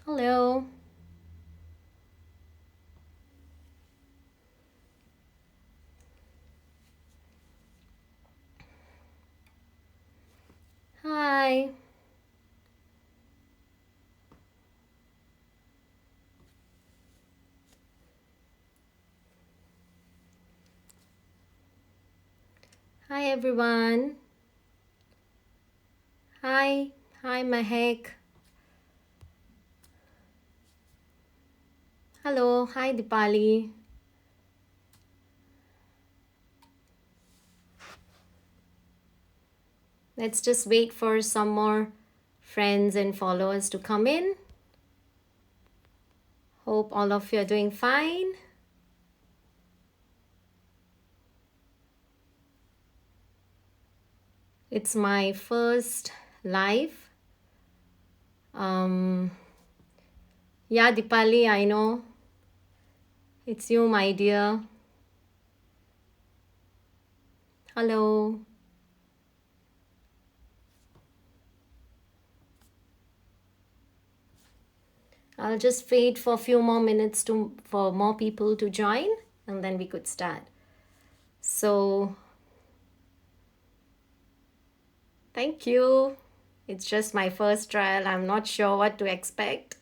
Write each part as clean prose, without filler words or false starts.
Hello. Hi. Hi, everyone. Hi. Hi, Mahek. Hello. Hi, Dipali. Let's just wait for some more friends and followers to come in. Hope all of you are doing fine. It's my first live. Yeah, Dipali, I know. It's you, my dear. Hello. I'll just wait for a few more minutes for more people to join and then we could start. So, thank you. It's just my first trial. I'm not sure what to expect.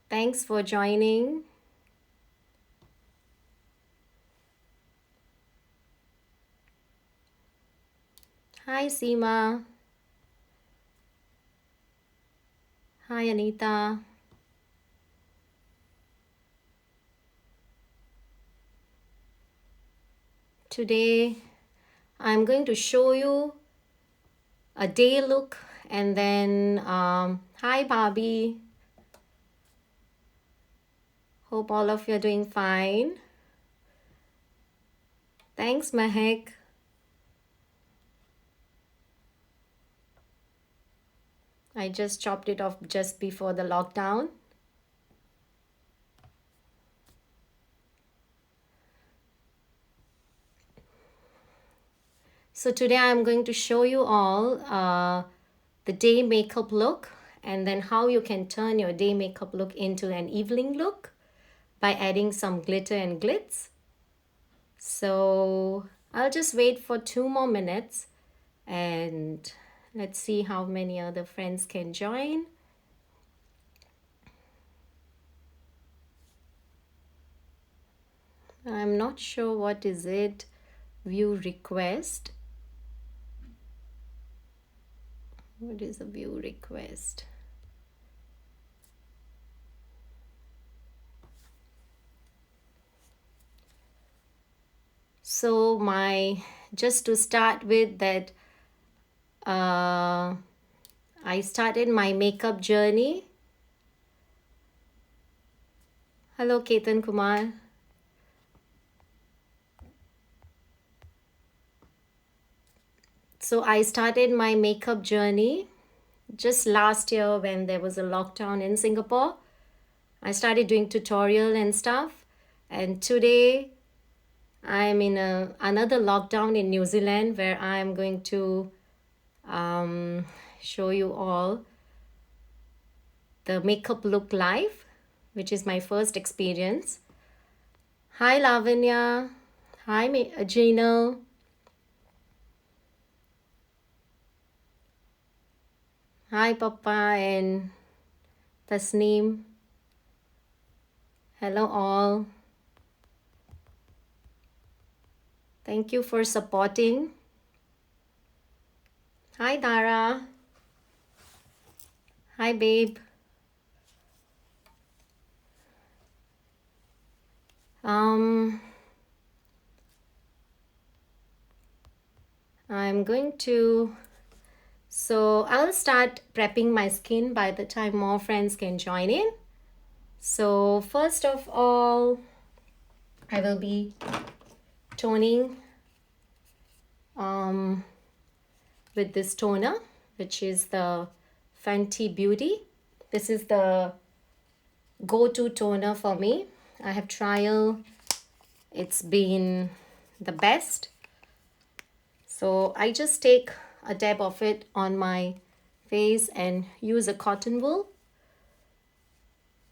Thanks for joining. Hi, Seema. Hi, Anita. Today, I'm going to show you a day look and then, hi, Barbie. Hope all of you are doing fine. Thanks, Mahek. I just chopped it off just before the lockdown. So today I'm going to show you all the day makeup look and then how you can turn your day makeup look into an evening look by adding some glitter and glitz. So I'll just wait for 2 more minutes and let's see how many other friends can join. I'm not sure what is it. View request. What is a view request? So just to start with that, I started my makeup journey. Hello, Ketan Kumar. So I started my makeup journey just last year when there was a lockdown in Singapore. I started doing tutorial and stuff. And today I'm in another lockdown in New Zealand where I'm going to show you all the makeup look live, which is my first experience. Hi, Lavanya. Hi, Gino. Hi, Papa and Tasneem. Hello, all. Thank you for supporting. Hi, Dara. Hi, babe. I'm going to, so I'll start prepping my skin by the time more friends can join in. So first of all, I will be toning with this toner, which is the Fenty Beauty. This is the go-to toner for me. I have trial. It's been the best. So I just take a dab of it on my face and use a cotton wool.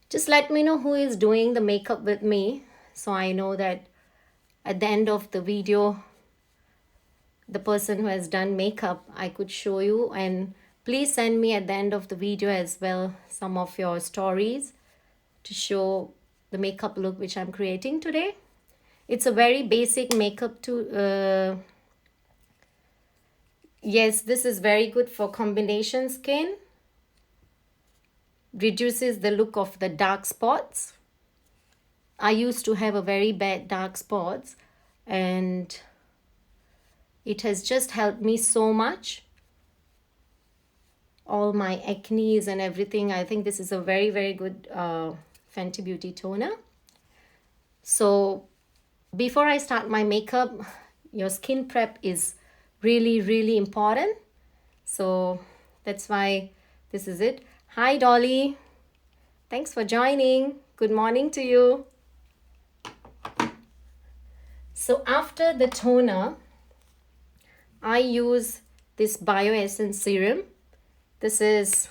Just let me know who is doing the makeup with me, so I know that at the end of the video, the person who has done makeup, I could show you. And please send me at the end of the video as well some of your stories to show the makeup look which I'm creating today. It's a very basic makeup to yes, this is very good for combination skin. Reduces the look of the dark spots. I used to have a very bad dark spots, and it has just helped me so much. All my acnes and everything. I think this is a very, very good Fenty Beauty toner. So before I start my makeup, your skin prep is really, really important. So that's why this is it. Hi, Dolly. Thanks for joining. Good morning to you. So after the toner, I use this Bio Essence serum. This is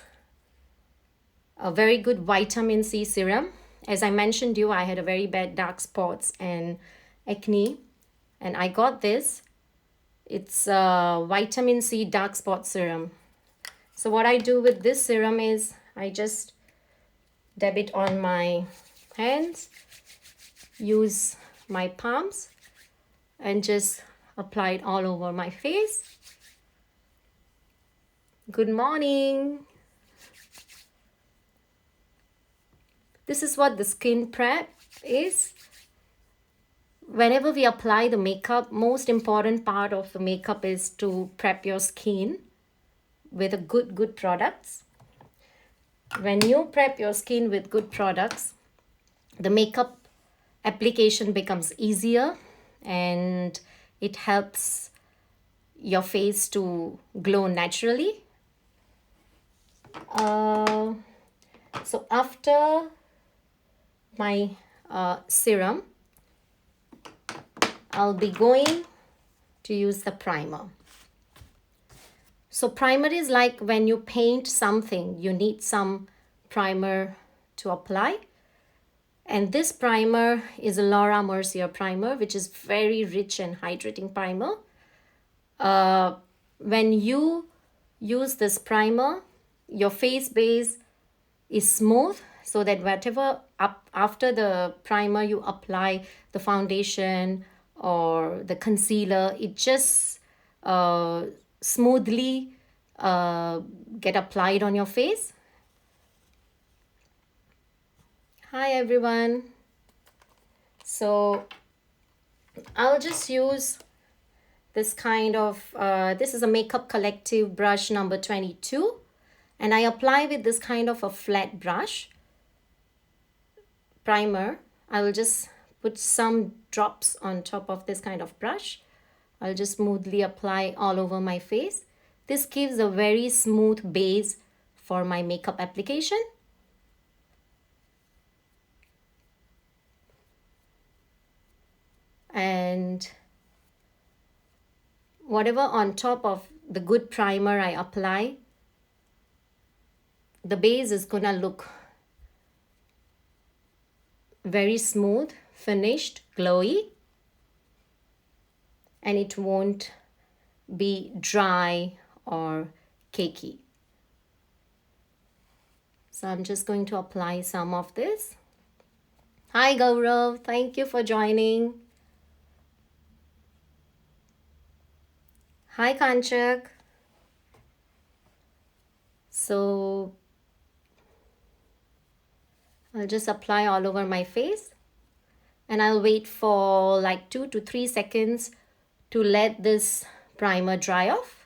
a very good vitamin C serum. As I mentioned to you, I had a very bad dark spots and acne, and I got this. It's a vitamin C dark spot serum. So what I do with this serum is I just dab it on my hands, use my palms, and just apply it all over my face. Good morning. This is what the skin prep is. Whenever we apply the makeup, most important part of the makeup is to prep your skin with a good products. When you prep your skin with good products, the makeup application becomes easier and it helps your face to glow naturally. So after my serum, I'll be going to use the primer. So primer is like when you paint something, you need some primer to apply. And this primer is a Laura Mercier primer, which is very rich and hydrating primer. When you use this primer, your face base is smooth, so that whatever after the primer you apply the foundation or the concealer, it just smoothly get applied on your face. Hi everyone. So I'll just use this kind of this is a Makeup Collective brush number 22, and I apply with this kind of a flat brush primer. I will just put some drops on top of this kind of brush. I'll just smoothly apply all over my face. This gives a very smooth base for my makeup application. And whatever on top of the good primer I apply, the base is gonna look very smooth, finished, glowy, and it won't be dry or cakey. So I'm just going to apply some of this. Hi Gaurav, thank you for joining. Hi Kanchak. So I'll just apply all over my face, and I'll wait for like 2 to 3 seconds to let this primer dry off.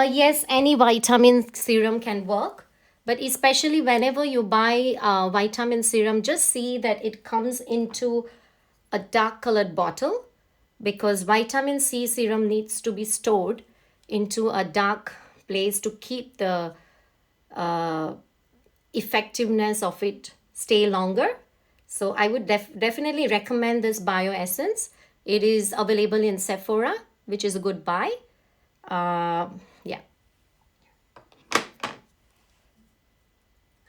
Yes, any vitamin serum can work, but especially whenever you buy vitamin serum, just see that it comes into a dark colored bottle, because vitamin C serum needs to be stored into a dark place to keep the effectiveness of it stay longer. So I would definitely recommend this Bio Essence. It is available in Sephora, which is a good buy. Yeah.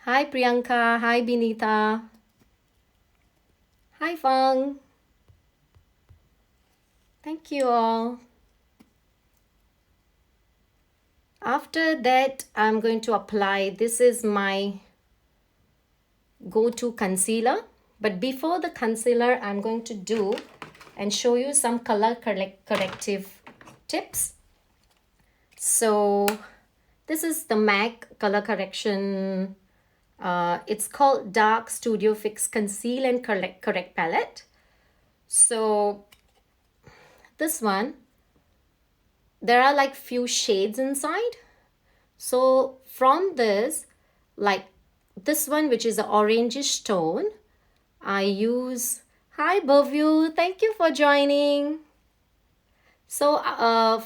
Hi Priyanka. Hi Binita. Hi Fang. Thank you all. After that, I'm going to apply, this is my go-to concealer. But before the concealer, I'm going to do and show you some color corrective tips. So this is the MAC color correction. It's called Dark Studio Fix Conceal and Correct Palette. So this one, there are like few shades inside. So from this, like this one, which is an orangish tone, I use, hi Bovyu, thank you for joining. So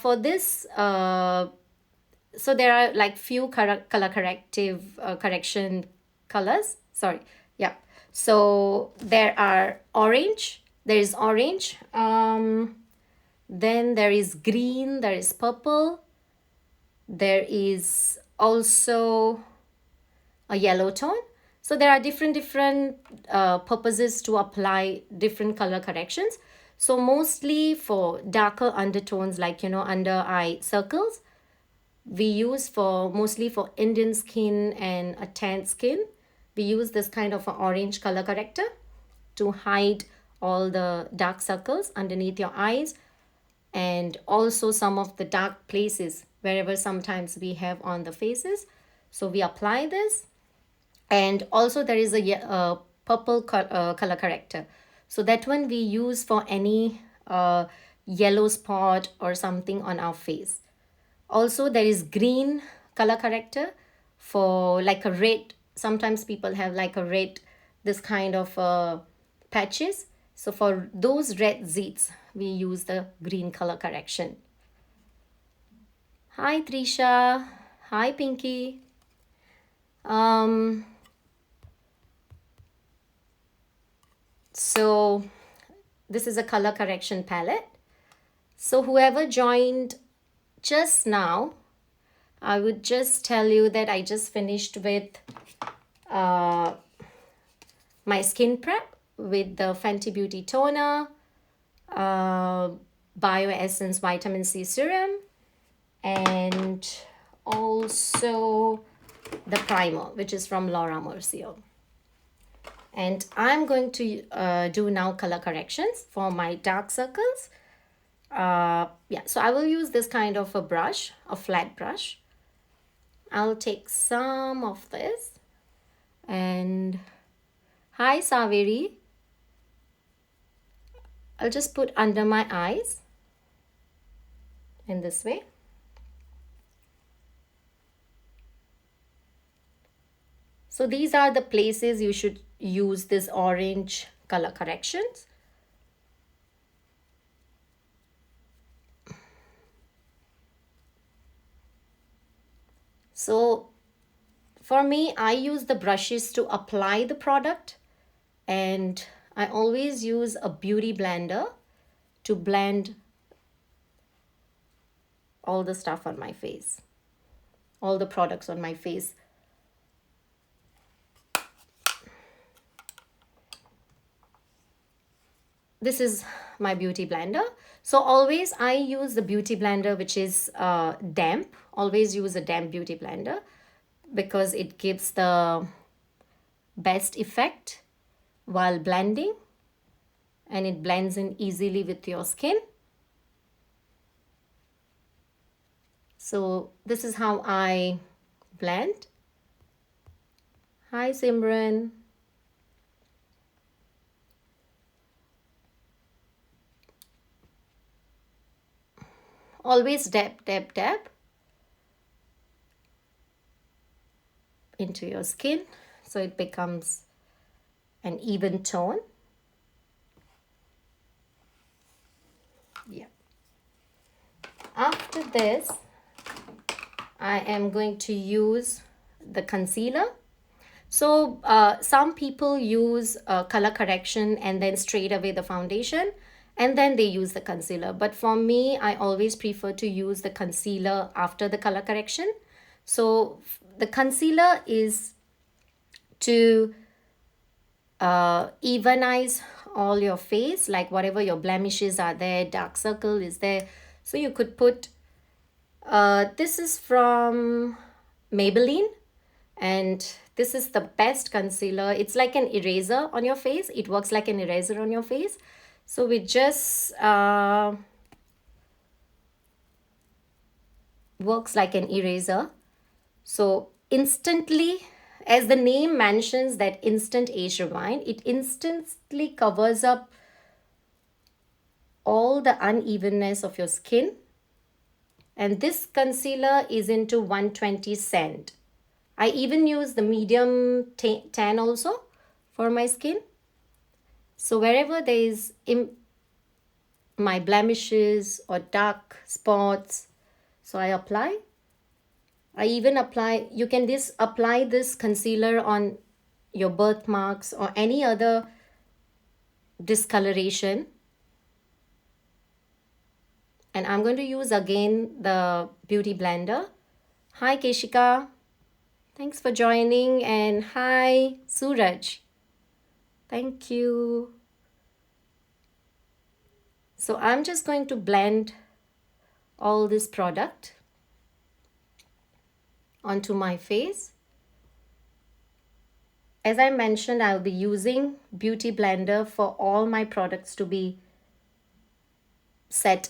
for this, so there are like few color corrective correction colors. Sorry, yeah. So there are orange, there is orange, then there is green, there is purple, there is also a yellow tone. So there are different purposes to apply different color corrections. So mostly for darker undertones, like, you know, under eye circles, we use for mostly for Indian skin and a tan skin, we use this kind of an orange color corrector to hide all the dark circles underneath your eyes, and also some of the dark places wherever sometimes we have on the faces. So we apply this. And also there is a purple color corrector. So that one we use for any yellow spot or something on our face. Also there is green color corrector for like a red. Sometimes people have like a red, this kind of patches. So for those red zits, we use the green color correction. Hi Trisha. Hi Pinky. So this is a color correction palette. So whoever joined just now, I would just tell you that I just finished with my skin prep with the Fenty Beauty Toner, Bio Essence Vitamin C Serum, and also the primer, which is from Laura Mercier. And I'm going to do now color corrections for my dark circles. Yeah, so I will use this kind of a brush, a flat brush. I'll take some of this. And hi Saveri. I'll just put under my eyes in this way. So these are the places you should use this orange color corrections. So for me, I use the brushes to apply the product, and I always use a beauty blender to blend all the stuff on my face, all the products on my face. This is my beauty blender. So always I use the beauty blender which is damp. Always use a damp beauty blender because it gives the best effect while blending, and it blends in easily with your skin. So this is how I blend. Hi Simran. Always dab into your skin so it becomes an even tone. Yeah. After this, I am going to use the concealer. So some people use color correction and then straight away the foundation, and then they use the concealer. But for me, I always prefer to use the concealer after the color correction. So the concealer is to evenize all your face, like whatever your blemishes are there, dark circle is there. So you could put, this is from Maybelline, and this is the best concealer. It's like an eraser on your face. It works like an eraser on your face. So we just works like an eraser. So instantly, as the name mentions, that instant age rewind, it instantly covers up all the unevenness of your skin. And this concealer is into 120 cent. I even use the medium tan also for my skin. So wherever there is my blemishes or dark spots, so I apply. I even apply, you can apply this concealer on your birthmarks or any other discoloration. And I'm going to use again the beauty blender. Hi Keshika, thanks for joining, and hi Suraj, thank you. So I'm just going to blend all this product onto my face. As I mentioned, I'll be using Beauty Blender for all my products to be set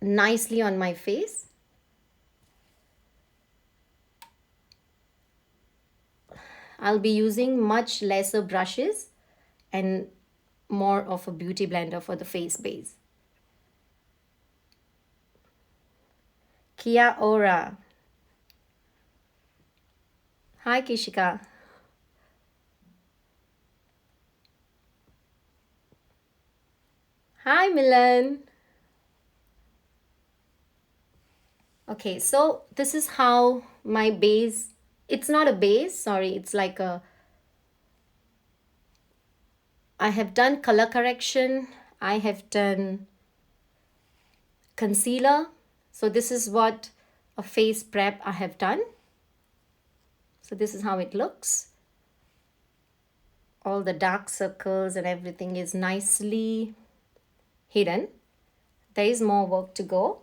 nicely on my face. I'll be using much lesser brushes and more of a Beauty Blender for the face base. Kia ora. Hi Kishika. Hi Milan. Okay, so this is how my base, it's not a base, sorry, it's like a, I have done color correction, I have done concealer. So this is what a face prep I have done. So this is how it looks. All the dark circles and everything is nicely hidden. There is more work to go.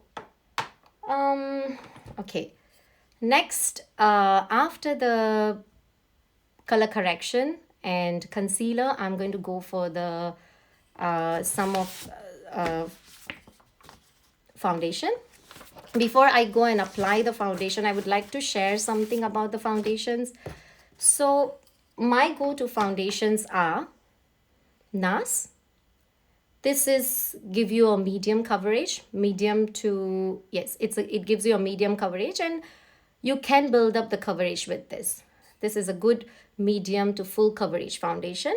Okay, next, after the color correction and concealer, I'm going to go for the foundation. Before I go and apply the foundation, I would like to share something about the foundations. So my go-to foundations are NARS. This is give you a medium coverage, medium to, yes, it gives you a medium coverage, and you can build up the coverage with this. This is a good medium to full coverage foundation.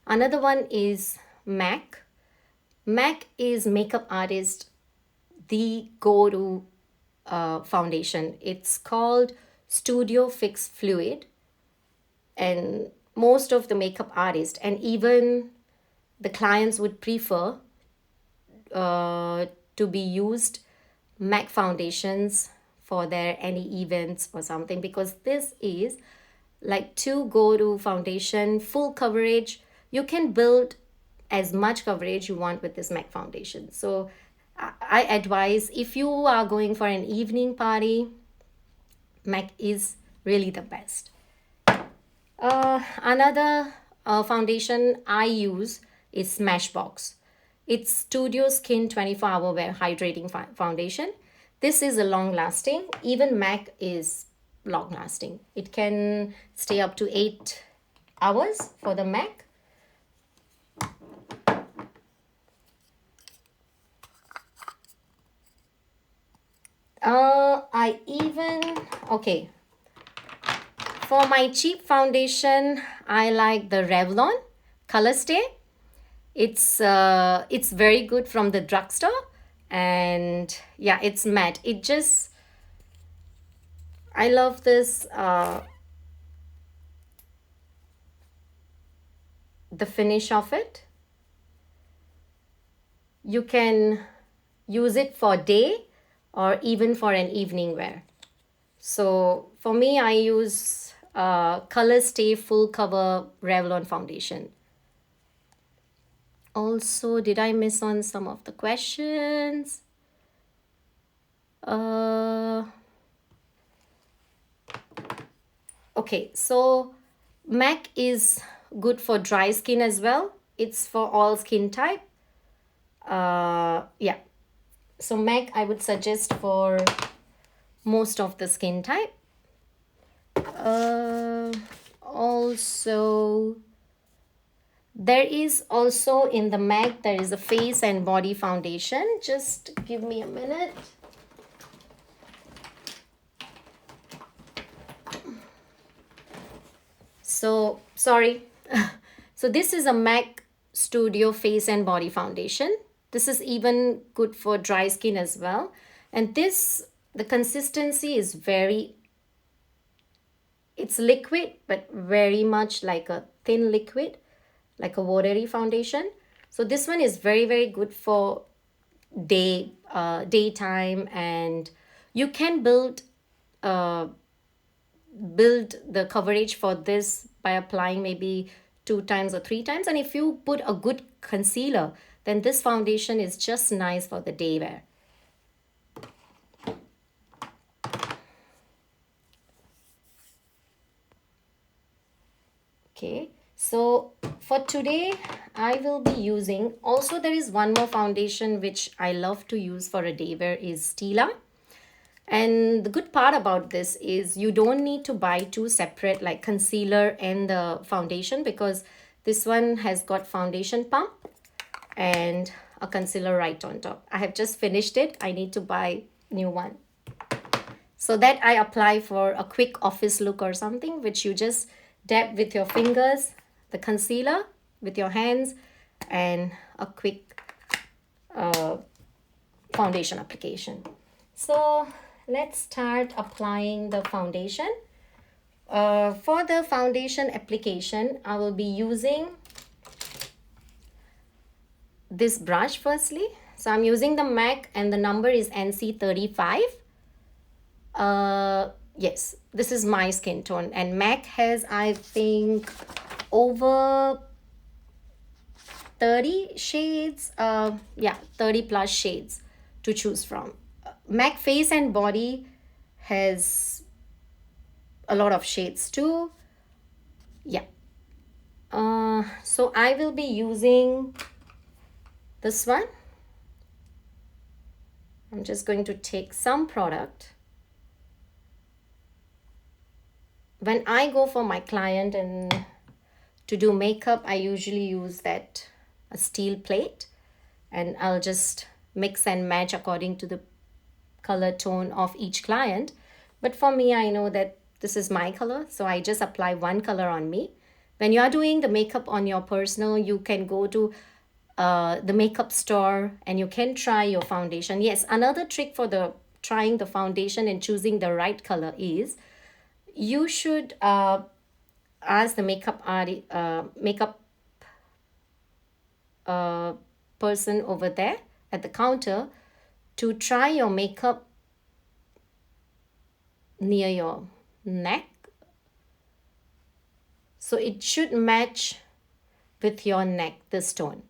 Another one is MAC. MAC is Makeup Artist, the go-to foundation. It's called Studio Fix Fluid, and most of the makeup artists and even the clients would prefer to be used MAC foundations for their any events or something, because this is like to go-to foundation, full coverage. You can build as much coverage you want with this MAC foundation. So I advise, if you are going for an evening party, MAC is really the best. Another foundation I use is Smashbox. It's Studio Skin 24-hour wear hydrating foundation. This is a long lasting. Even MAC is long lasting. It can stay up to 8 hours for the MAC. Okay. For my cheap foundation, I like the Revlon Color Stay. It's very good from the drugstore, and yeah, it's matte. It just I love this, the finish of it. You can use it for day or even for an evening wear. So for me, I use Color Stay Full Cover Revlon foundation. Also, did I miss on some of the questions? Uh, okay, so MAC is good for dry skin as well. It's for all skin type. Yeah. So MAC I would suggest for most of the skin type. Also, there is also in the MAC, there is a face and body foundation. Just give me a minute. So, sorry. So this is a MAC Studio Face and Body Foundation. This is even good for dry skin as well. And this, the consistency is very, it's liquid, but very much like a thin liquid, like a watery foundation. So this one is very, very good for daytime, and you can build the coverage for this by applying maybe 2 times or 3 times. And if you put a good concealer, then this foundation is just nice for the day wear. Okay, so for today I will be using, also there is one more foundation which I love to use for a day wear, is Stila. And the good part about this is you don't need to buy two separate, like concealer and the foundation, because this one has got foundation pump and a concealer right on top. I have just finished it. I need to buy new one. So that I apply for a quick office look or something, which you just dab with your fingers, the concealer with your hands, and a quick foundation application. So let's start applying the foundation. For the foundation application, I will be using this brush firstly. So I'm using the MAC and the number is NC35. Yes, this is my skin tone, and MAC has, I think, over 30 shades. Yeah, 30 plus shades to choose from. MAC Face and Body has a lot of shades too. Yeah. So I will be using this one. I'm just going to take some product. When I go for my client and to do makeup, I usually use that a steel plate, and I'll just mix and match according to the color tone of each client. But for me, I know that this is my color, so I just apply one color on me. When you are doing the makeup on your personal, you can go to the makeup store and you can try your foundation. Yes, another trick for the trying the foundation and choosing the right color is you should ask the makeup person over there at the counter to try your makeup near your neck, so it should match with your neck, this tone.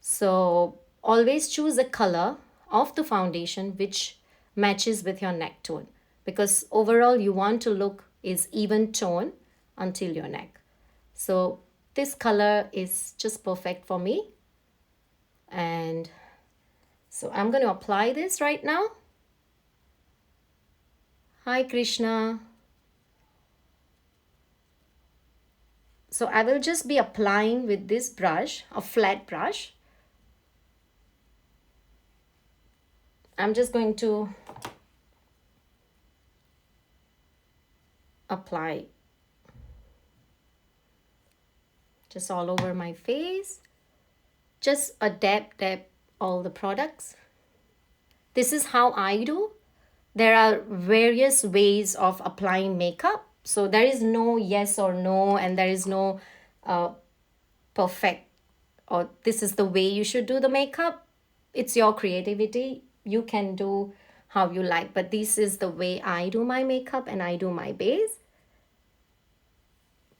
So always choose a color of the foundation which matches with your neck tone, because overall you want to look is even tone until your neck. So this color is just perfect for me, and so I'm going to apply this right now. Hi Krishna. So I will just be applying with this brush, a flat brush. I'm just going to apply just all over my face. Just a dab all the products. This is how I do there are various ways of applying makeup. So there is no yes or no, and there is no uh, perfect or this is the way you should do the makeup. It's your creativity. You can do how you like, but this is the way I do my makeup and I do my base.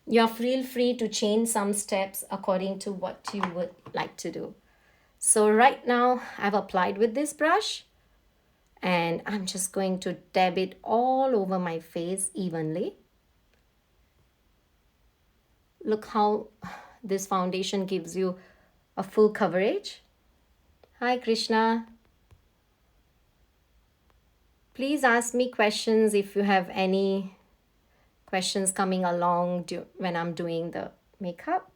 You feel free to change some steps according to what you would like to do. So right now I've applied with this brush and I'm just going to dab it all over my face evenly. Look how this foundation gives you a full coverage. Hi Krishna. Please ask me questions if you have any questions coming along when I'm doing the makeup.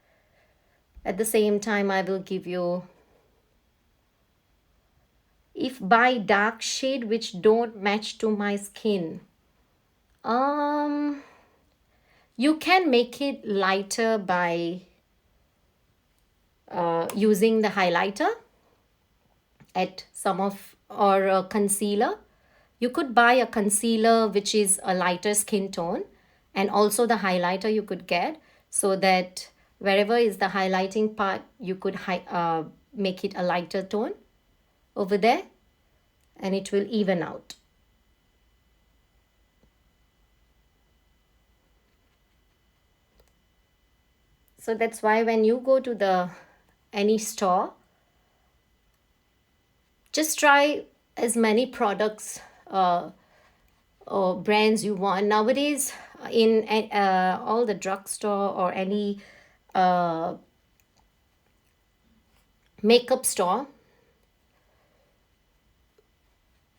At the same time, I will give you, if buy dark shade which don't match to my skin, you can make it lighter by using the highlighter at some of, or a concealer. You could buy a concealer which is a lighter skin tone, and also the highlighter you could get, so that wherever is the highlighting part you could make it a lighter tone over there, and it will even out. So that's why when you go to the any store, just try as many products or brands you want. Nowadays in all the drugstore or any makeup store,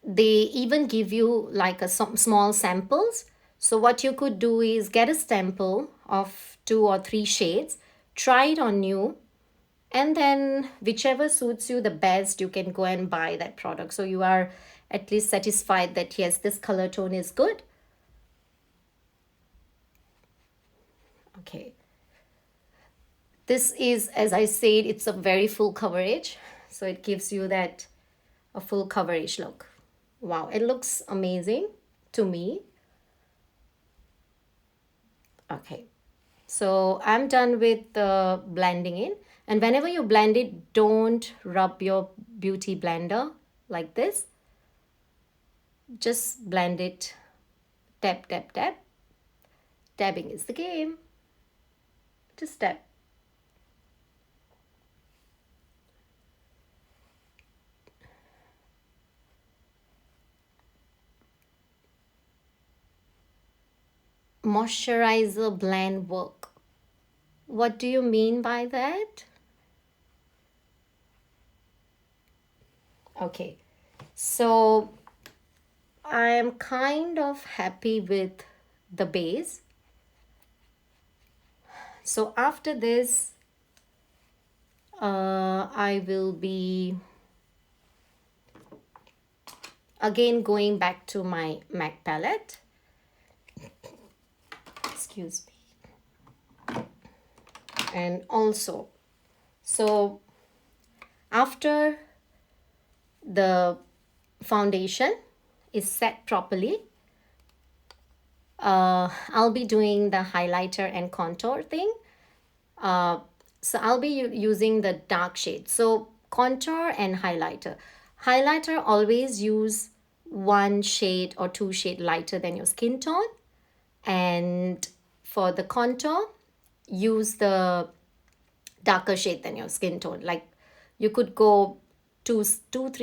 they even give you like some small samples. So what you could do is get a sample of 2 or 3 shades, try it on you, and then whichever suits you the best, you can go and buy that product, so you are at least satisfied that yes, this color tone is good. Okay, this is, as I said, it's a very full coverage, so it gives you that a full coverage look. Wow, it looks amazing to me. Okay, so I'm done with the blending in, and whenever you blend it, don't rub your beauty blender like this. Just blend it, tap tap tap. Dabbing is the game. Just tap. Moisturizer blend work. What do you mean by that? Okay, so I am kind of happy with the base. So after this, I will be again going back to my MAC palette. Excuse me. And also, so after the foundation is set properly, I'll be doing the highlighter and contour thing. So I'll be using the dark shade. So contour and highlighter. Highlighter, always use 1 shade or 2 shade lighter than your skin tone. And for the contour, use the darker shade than your skin tone. Like you could go 3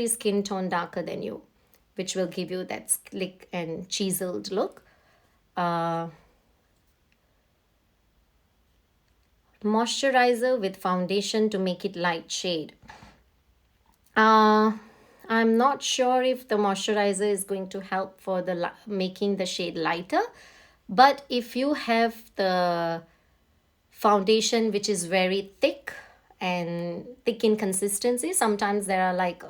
skin tone darker than you, which will give you that slick and chiseled look. Moisturizer with foundation to make it light shade. I'm not sure if the moisturizer is going to help for the making the shade lighter, but if you have the foundation which is very thick and thick in consistency, sometimes there are like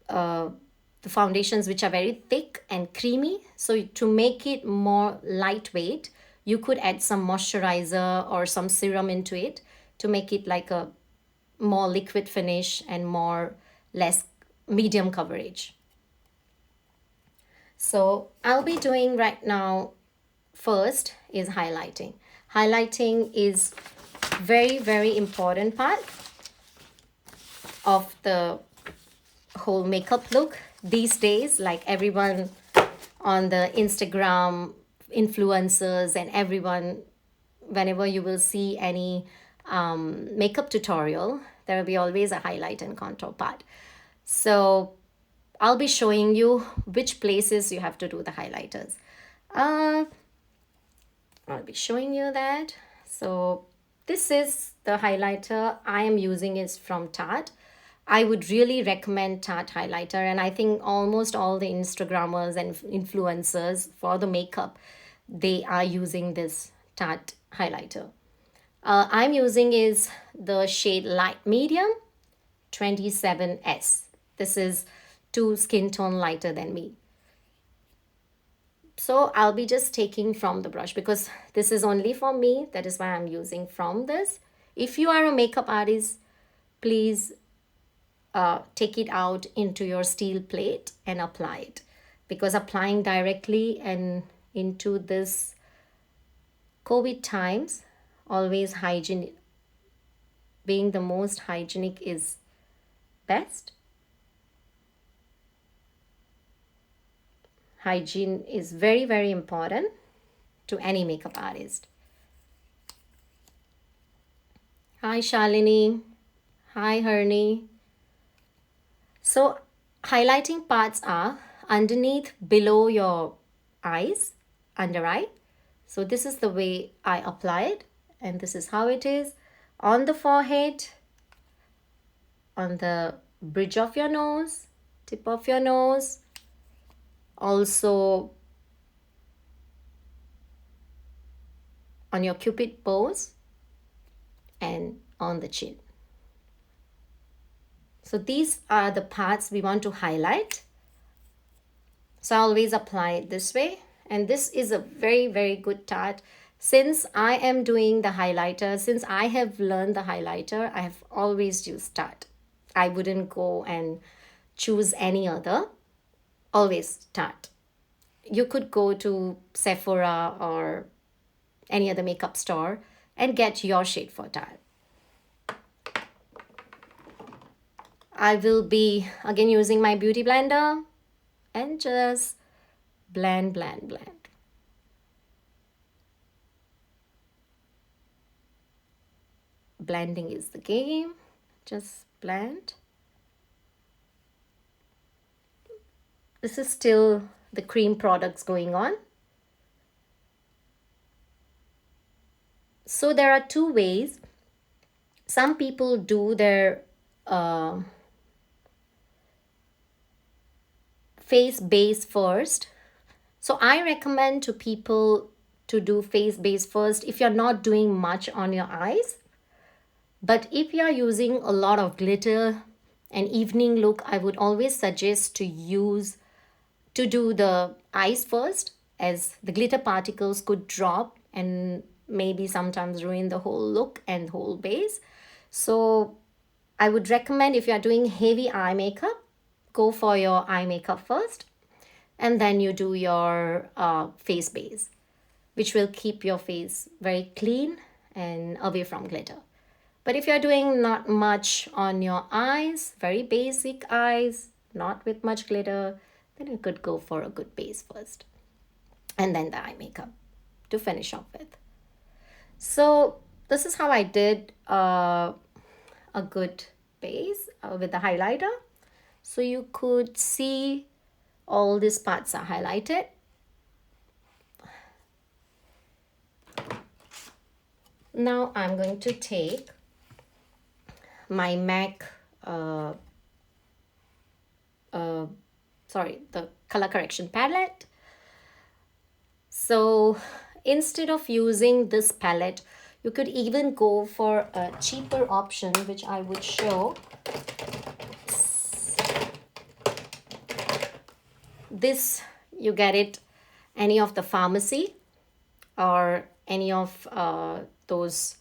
the foundations which are very thick and creamy. So to make it more lightweight, you could add some moisturizer or some serum into it to make it like a more liquid finish and less medium coverage. So I'll be doing right now, first is highlighting. Highlighting is very important part of the whole makeup look these days. Like everyone on the Instagram, influencers and everyone, whenever you will see any makeup tutorial, there will be always a highlight and contour part. So I'll be showing you which places you have to do the highlighters. uh, I'll be showing you that. So this is the highlighter I am using, is from Tarte. I would really recommend Tarte highlighter, and I think almost all the Instagrammers and influencers for the makeup, they are using this Tarte highlighter. I'm using is the shade light medium 27S. This is 2 skin tone lighter than me. So I'll be just taking from the brush because this is only for me. That is why I'm using from this. If you are a makeup artist, please take it out into your steel plate and apply it, because applying directly and into this COVID times, always hygiene, being the most hygienic is best. Hygiene is very important to any makeup artist. Hi Shalini. Hi Hernie. So highlighting parts are underneath, below your eyes, under eye. So this is the way I apply it, and this is how it is on the forehead, on the bridge of your nose, tip of your nose, also on your cupid bows and on the chin. So these are the parts we want to highlight. So I always apply it this way, and this is a very good Tarte. Since I am doing the highlighter, since I have learned the highlighter, I have always used Tarte. I wouldn't go and choose any other, always Tarte. You could go to Sephora or any other makeup store and get your shade for Tarte. I will be again using my beauty blender and just blend. Blending is the game. Just blend. This is still the cream products going on. So there are two ways. Some people do their face base first. So I recommend to people to do face base first if you're not doing much on your eyes. But if you're using a lot of glitter and evening look, I would always suggest to do the eyes first, as the glitter particles could drop and maybe sometimes ruin the whole look and whole base. So I would recommend, if you're doing heavy eye makeup, go for your eye makeup first, and then you do your face base, which will keep your face very clean and away from glitter. But if you're doing not much on your eyes, very basic eyes, not with much glitter, then you could go for a good base first, and then the eye makeup to finish off with. So this is how I did a good base with the highlighter. So you could see all these parts are highlighted. Now I'm going to take my MAC, the color correction palette. So instead of using this palette, you could even go for a cheaper option, which I would show. This, you get it any of the pharmacy or any of those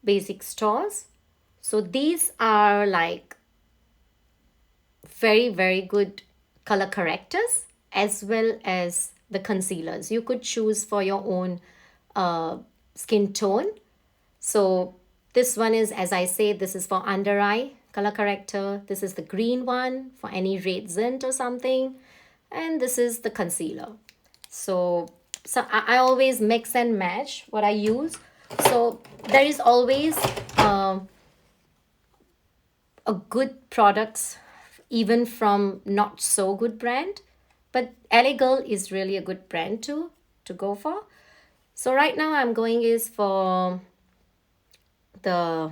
basic stores. So these are like very good color correctors as well as the concealers. You could choose for your own skin tone. So this one is, as I say, this is for under eye color corrector. This is the green one for any red tint or something. And this is the concealer. So I always mix and match what I use. So there is always a good products even from not so good brand, but LA Girl is really a good brand too to go for. So right now I'm going is for the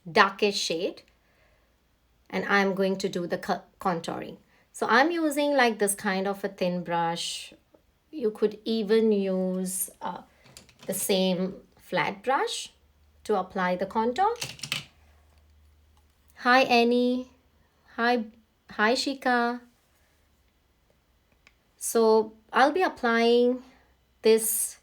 darkest shade, and I'm going to do the contouring. So I'm using like this kind of a thin brush. You could even use the same flat brush to apply the contour. Hi Annie. Hi Shika. So I'll be applying this.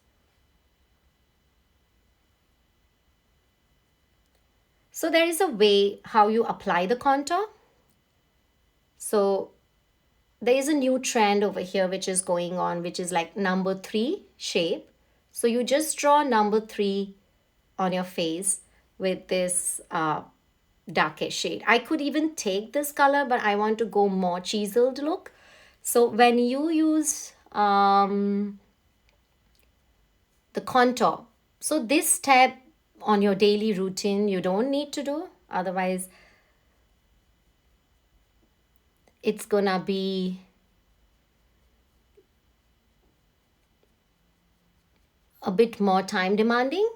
So there is a way how you apply the contour. So there is a new trend over here which is going on, which is like number 3 shape. So you just draw number 3 on your face with this darkest shade. I could even take this color, but I want to go more chiseled look. So when you use the contour, so this step on your daily routine you don't need to do, otherwise it's gonna be a bit more time demanding.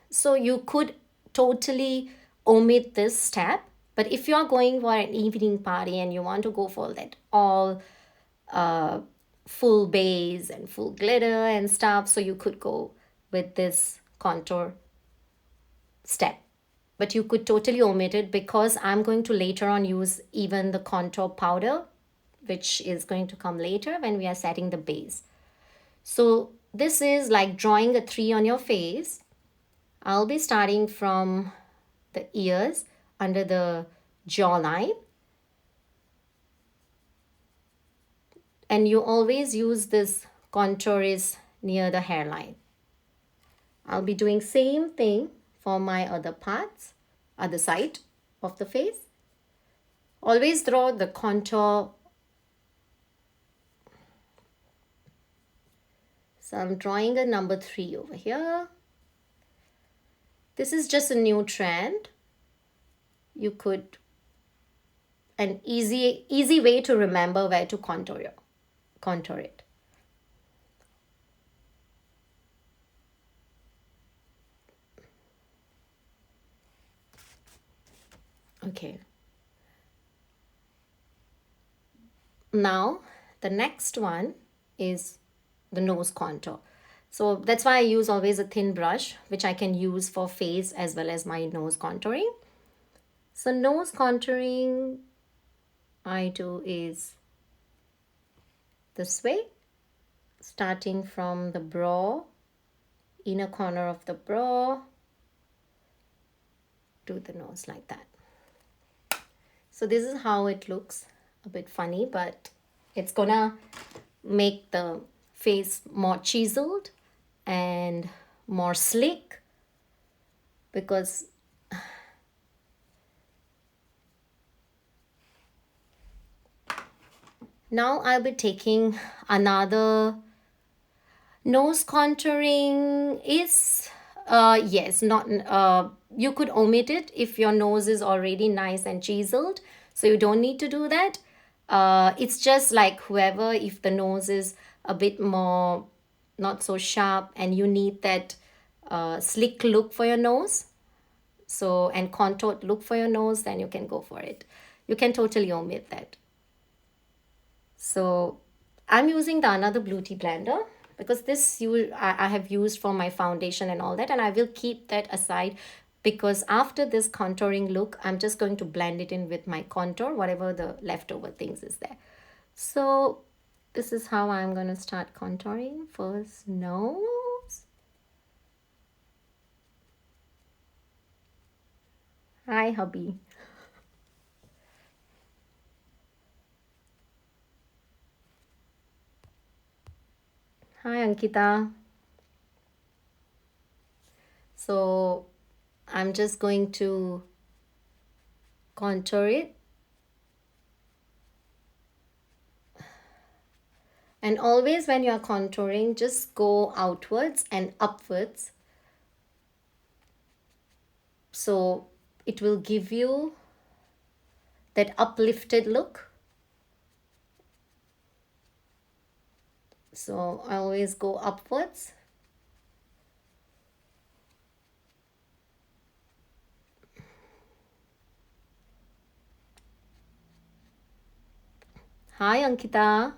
So you could totally omit this step. But if you're going for an evening party and you want to go for that all full base and full glitter and stuff, so you could go with this contour step. But you could totally omit it because I'm going to later on use even the contour powder, which is going to come later when we are setting the base. So this is like drawing a 3 on your face. I'll be starting from the ears under the jawline. And you always use this contour is near the hairline. I'll be doing same thing for my other parts, other side of the face. Always draw the contour. So I'm drawing a number 3 over here. This is just a new trend. You could, an easy way to remember where to contour it. Okay. Now the next one is the nose contour. So that's why I use always a thin brush, which I can use for face as well as my nose contouring. So nose contouring I do is this way, starting from the brow, inner corner of the brow, to the nose like that. So this is how it looks, a bit funny, but it's gonna make the face more chiseled and more sleek, because now I'll be taking another nose contouring. Is yes, not you could omit it if your nose is already nice and chiseled, so you don't need to do that. It's just like whoever, if the nose is a bit more not so sharp and you need that slick look for your nose, so and contoured look for your nose, then you can go for it. You can totally omit that. So I'm using the another Beauty blender because this I have used for my foundation and all that, and I will keep that aside because after this contouring look I'm just going to blend it in with my contour, whatever the leftover things is there. So this is how I'm going to start contouring. First nose. Hi hubby. Hi, Ankita. So I'm just going to contour it. And always when you're contouring, just go outwards and upwards. So it will give you that uplifted look. So I always go upwards. Hi, Ankita.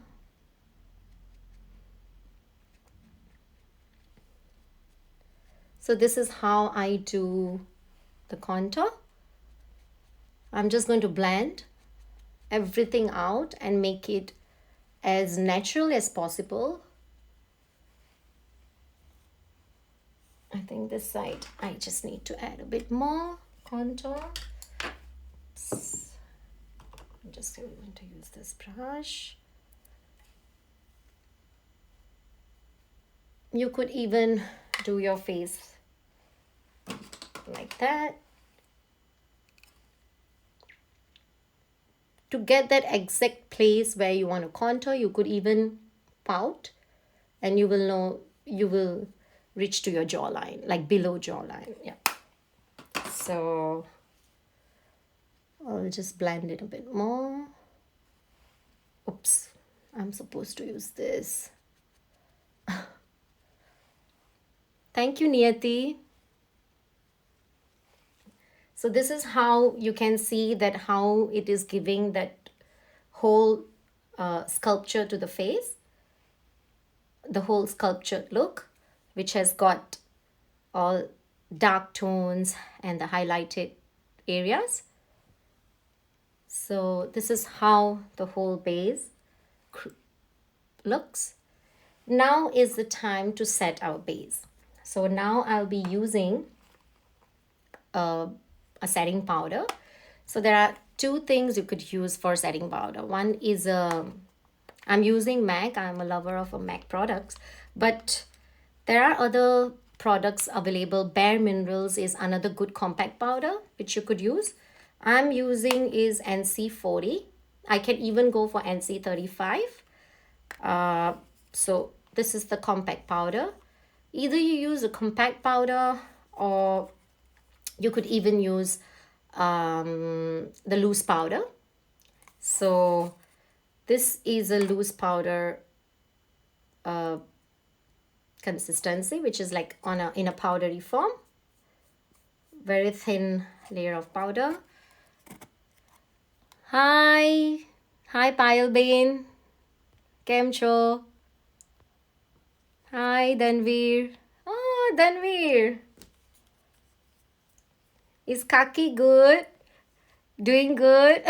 So this is how I do the contour. I'm just going to blend everything out and make it as natural as possible. I think this side I just need to add a bit more contour. I'm just going to use this brush. You could even do your face like that. To get that exact place where you want to contour, you could even pout and you will know, you will reach to your jawline, like below jawline. Yeah. So I'll just blend it a bit more. Oops, I'm supposed to use this. Thank you, Niyati. So this is how you can see that how it is giving that whole sculpture to the face, the whole sculptured look, which has got all dark tones and the highlighted areas. So this is how the whole base looks. Now is the time to set our base. So now I'll be using a setting powder. So there are two things you could use for setting powder. One is I'm using MAC. I'm a lover of MAC products, but there are other products available. Bare Minerals is another good compact powder which you could use. I'm using is NC40. I can even go for NC35. So this is the compact powder. Either you use a compact powder or you could even use the loose powder. So this is a loose powder consistency, which is like in a powdery form. Very thin layer of powder. Hi Payal Bain. Kem cho? Hi Danveer. Oh, Danveer. Is Kaki good? Doing good?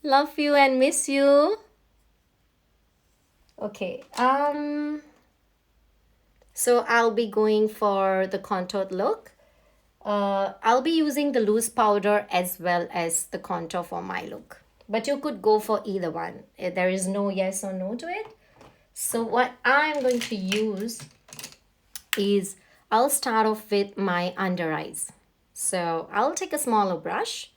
Love you and miss you. Okay. So I'll be going for the contoured look. I'll be using the loose powder as well as the contour for my look. But you could go for either one. There is no yes or no to it. So what I'm going to use is I'll start off with my under eyes. So I'll take a smaller brush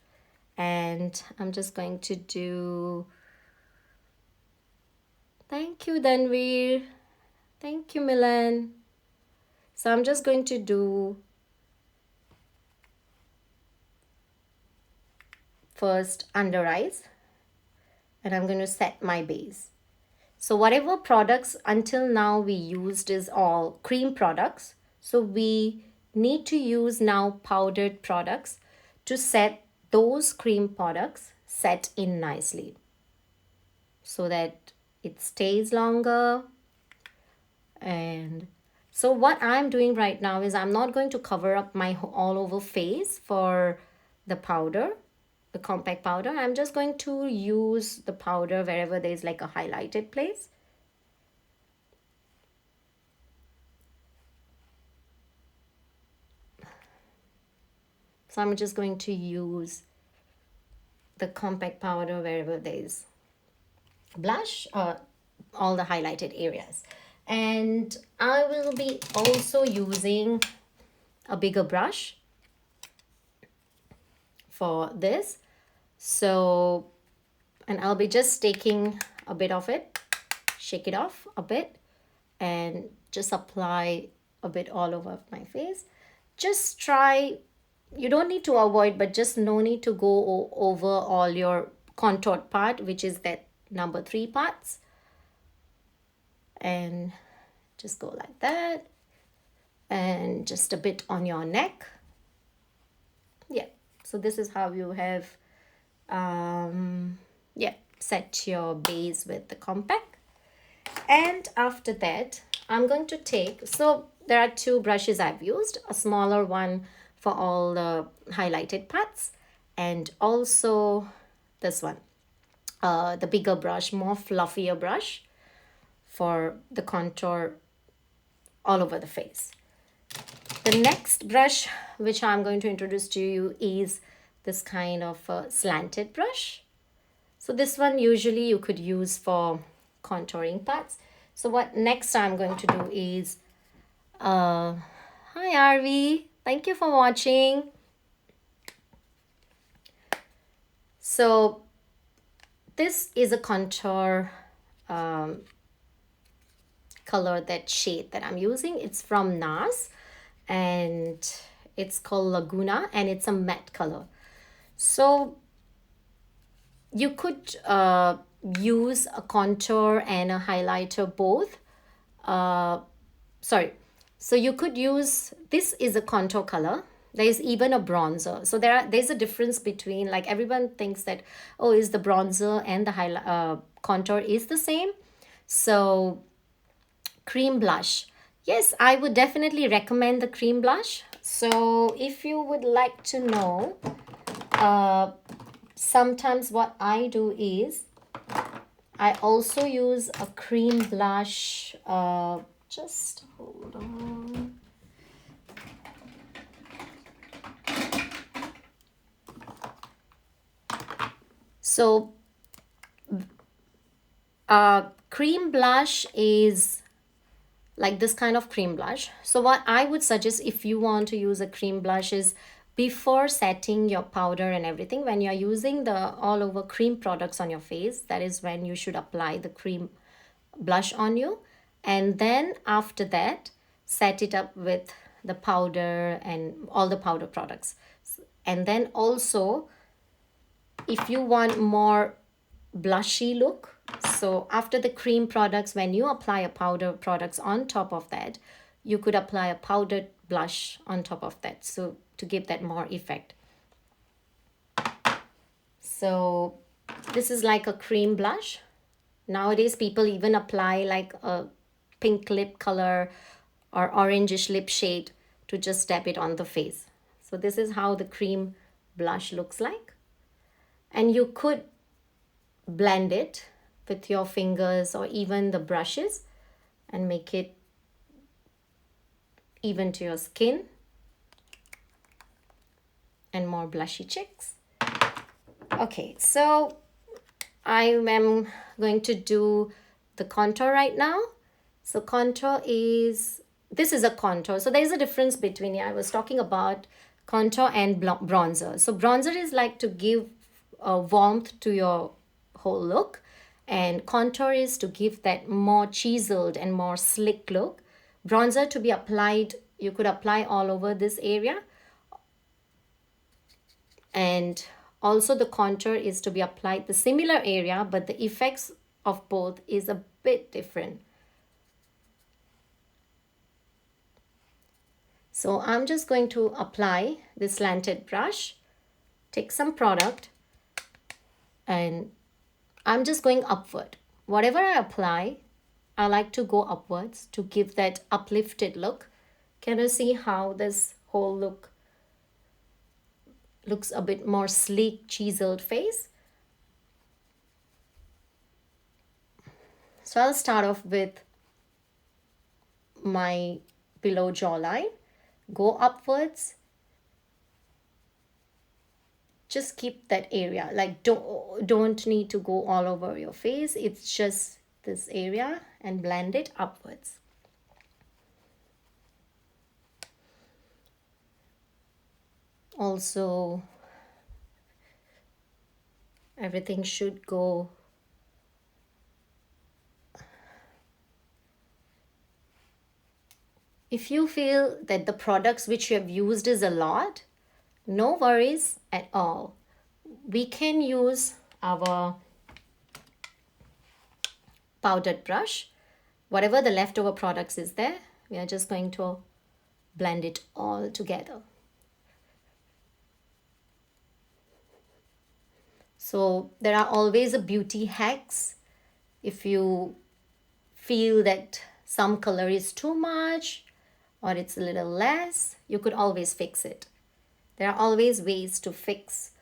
and I'm just going to do... Thank you, Danveer. Thank you, Milan. So I'm just going to do first under eyes and I'm going to set my base. So whatever products until now we used is all cream products. So we need to use now powdered products to set those cream products set in nicely so that it stays longer. And so what I'm doing right now is I'm not going to cover up my all over face for the powder, the compact powder. I'm just going to use the powder wherever there's like a highlighted place. So I'm just going to use the compact powder wherever there's blush, all the highlighted areas. And I will be also using a bigger brush for this. So, and I'll be just taking a bit of it, shake it off a bit, and just apply a bit all over my face. Just try, you don't need to avoid, but just no need to go over all your contoured part, which is that number 3 parts. And just go like that. And just a bit on your neck. Yeah, so this is how you have yeah, set your base with the compact. And after that, I'm going to take, so there are 2 brushes I've used, a smaller one for all the highlighted parts, and also this one, the bigger brush, more fluffier brush for the contour all over the face. The next brush which I'm going to introduce to you is this kind of a slanted brush. So this one usually you could use for contouring parts. So what next I'm going to do is, hi RV, thank you for watching. So this is a contour color, that shade that I'm using. It's from NARS and it's called Laguna and it's a matte color. So you could use a contour and a highlighter both. Sorry. So you could use, this is a contour color. There's even a bronzer. So there's a difference between, like everyone thinks that, oh, is the bronzer and the contour is the same. So cream blush. Yes, I would definitely recommend the cream blush. So if you would like to know, sometimes what I do is I also use a cream blush. Just hold on. So cream blush is like this kind of cream blush. So what I would suggest if you want to use a cream blush is before setting your powder and everything, when you're using the all over cream products on your face, that is when you should apply the cream blush on you. And then after that, set it up with the powder and all the powder products. And then also, if you want more blushy look, so after the cream products, when you apply a powder products on top of that, you could apply a powdered blush on top of that, so to give that more effect. So this is like a cream blush. Nowadays people even apply like a pink lip color or orangish lip shade to just dab it on the face. So this is how the cream blush looks like. And you could blend it with your fingers or even the brushes and make it even to your skin and more blushy cheeks. Okay, so I am going to do the contour right now. So contour is, this is a contour. So there's a difference between, yeah, I was talking about contour and bronzer. So bronzer is like to give a warmth to your whole look, and contour is to give that more chiseled and more slick look. Bronzer to be applied, you could apply all over this area, and also the contour is to be applied the similar area, but the effects of both is a bit different. So I'm just going to apply this slanted brush, take some product, and I'm just going upward. Whatever I apply, I like to go upwards to give that uplifted look. Can you see how this whole look looks a bit more sleek, chiseled face? So I'll start off with my below jawline, go upwards, just keep that area. Like don't need to go all over your face. It's just this area, and blend it upwards. Also, everything should go. If you feel that the products which you have used is a lot, no worries at all. We can use our powdered brush. Whatever the leftover products is there, we are just going to blend it all together. So there are always a beauty hacks. If you feel that some color is too much or it's a little less, you could always fix it. There are always ways to fix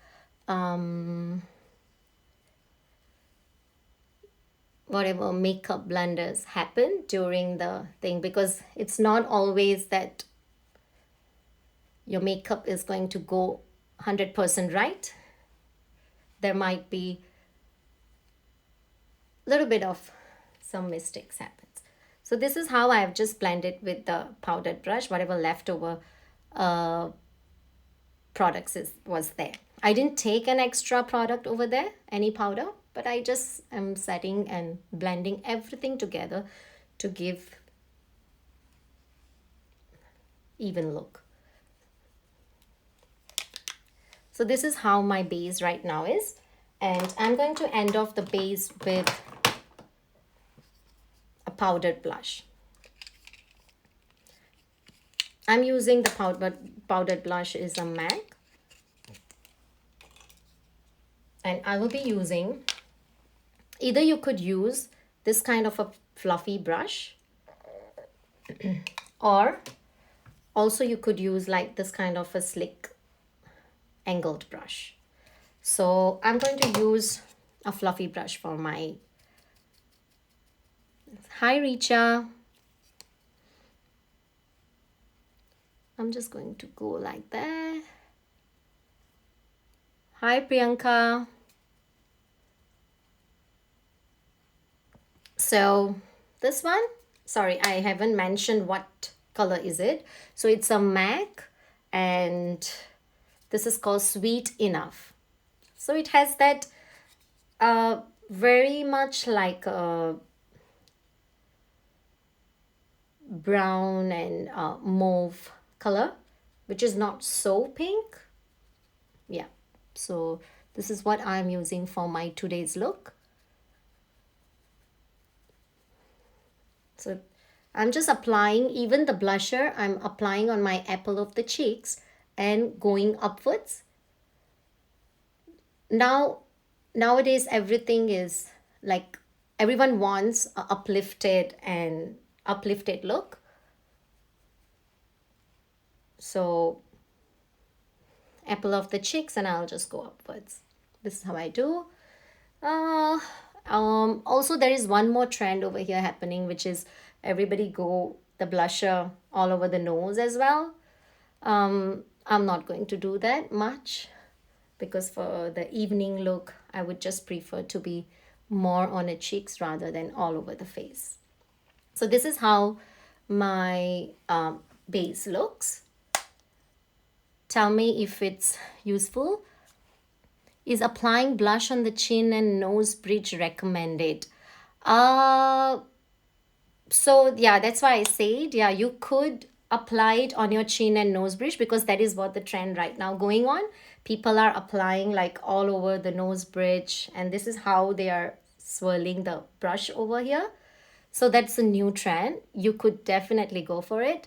whatever makeup blunders happen during the thing, because it's not always that your makeup is going to go 100% right. There might be a little bit of some mistakes happens. So this is how I have just blended with the powdered brush, whatever leftover products was there. I didn't take an extra product over there, any powder, but I just am setting and blending everything together to give even look. So this is how my base right now is, and I'm going to end off the base with a powdered blush. I'm using the powdered blush is a MAC, and I will be using, either you could use this kind of a fluffy brush or also you could use like this kind of a slick angled brush. So I'm going to use a fluffy brush for my hi Richa. I'm just going to go like that. Hi Priyanka. So this one, sorry, I haven't mentioned what color is it. So it's a MAC, and this is called Sweet Enough. So it has that very much like a brown and mauve color, which is not so pink. Yeah, so this is what I'm using for my today's look. So I'm just applying, even the blusher I'm applying on my apple of the cheeks and going upwards. Nowadays everything is like, everyone wants a uplifted look. So apple of the cheeks, and I'll just go upwards. This is how I do. Also there is one more trend over here happening, which is everybody go the blusher all over the nose as well. I'm not going to do that much, because for the evening look I would just prefer to be more on the cheeks rather than all over the face. So this is how my base looks. Tell me if it's useful. Is applying blush on the chin and nose bridge recommended? So yeah, that's why I said, yeah, you could apply it on your chin and nose bridge, because that is what the trend right now going on. People are applying like all over the nose bridge, and this is how they are swirling the brush over here. So that's a new trend. You could definitely go for it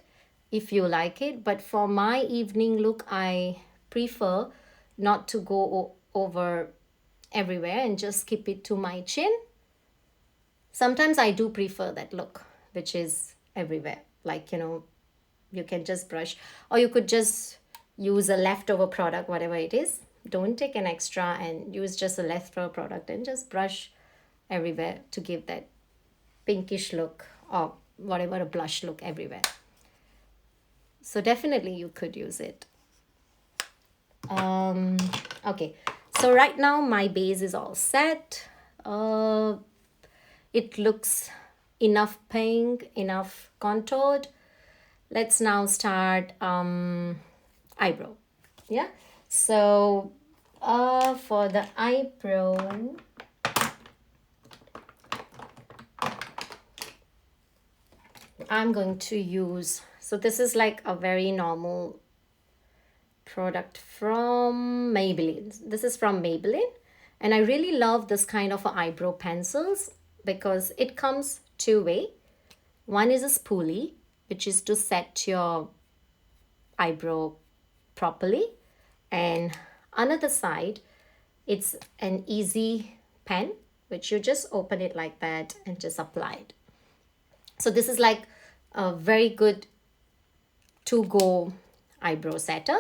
if you like it, but for my evening look I prefer not to go over everywhere and just keep it to my chin. Sometimes I do prefer that look, which is everywhere, like, you know, you can just brush, or you could just use a leftover product, whatever it is. Don't take an extra and use just a leftover product and just brush everywhere to give that pinkish look or whatever, a blush look everywhere. So definitely you could use it. Okay, so right now my base is all set. It looks enough pink, enough contoured. Let's now start eyebrow. Yeah, so for the eyebrow, I'm going to use, so this is like a very normal product from Maybelline. This is from Maybelline, and I really love this kind of eyebrow pencils because it comes two-way. One is a spoolie, which is to set your eyebrow properly, and another side, it's an easy pen, which you just open it like that and just apply it. So this is like a very good to-go eyebrow setter.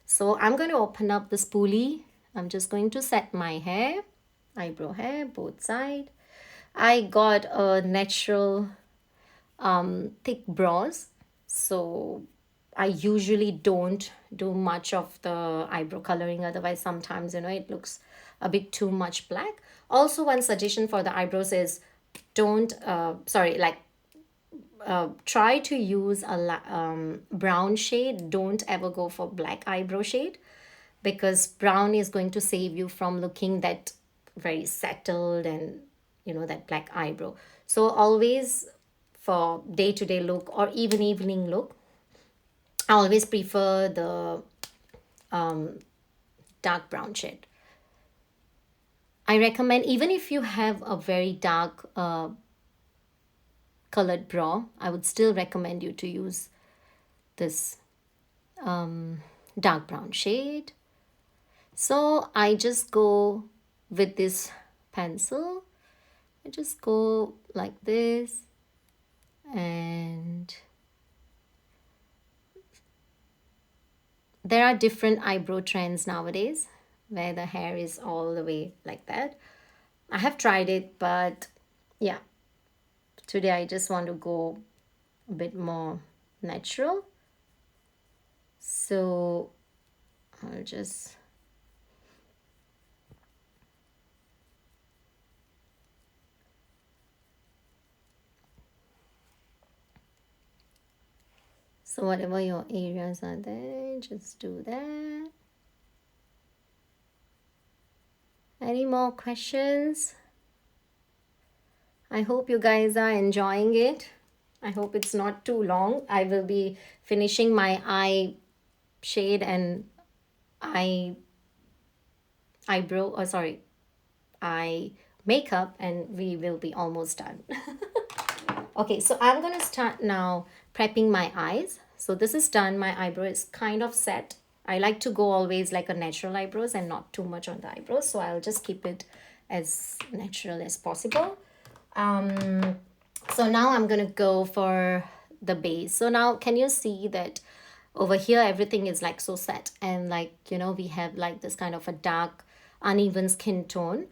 So I'm going to open up the spoolie. I'm just going to set my hair, eyebrow hair, both sides. I got a natural thick brows, so I usually don't do much of the eyebrow coloring. Otherwise, sometimes, it looks a bit too much black. Also, one suggestion for the eyebrows is don't, try to use a brown shade. Don't ever go for black eyebrow shade, because brown is going to save you from looking that very settled and that black eyebrow. So always, for day-to-day look or even evening look, I always prefer the dark brown shade. I recommend, even if you have a very dark colored brow, I would still recommend you to use this dark brown shade. So I just go with this pencil. I just go like this, and there are different eyebrow trends nowadays where the hair is all the way like that. I have tried it, but yeah, today I just want to go a bit more natural. So I'll just so whatever your areas are there, just do that. Any more questions? I hope you guys are enjoying it. I hope it's not too long. I will be finishing my eye shade and eye makeup, and we will be almost done. Okay, so I'm gonna start now prepping my eyes. So this is done. My eyebrow is kind of set. I like to go always like a natural eyebrows and not too much on the eyebrows, so I'll just keep it as natural as possible. So now I'm gonna go for the base. So now can you see that over here everything is like so set, and we have like this kind of a dark uneven skin tone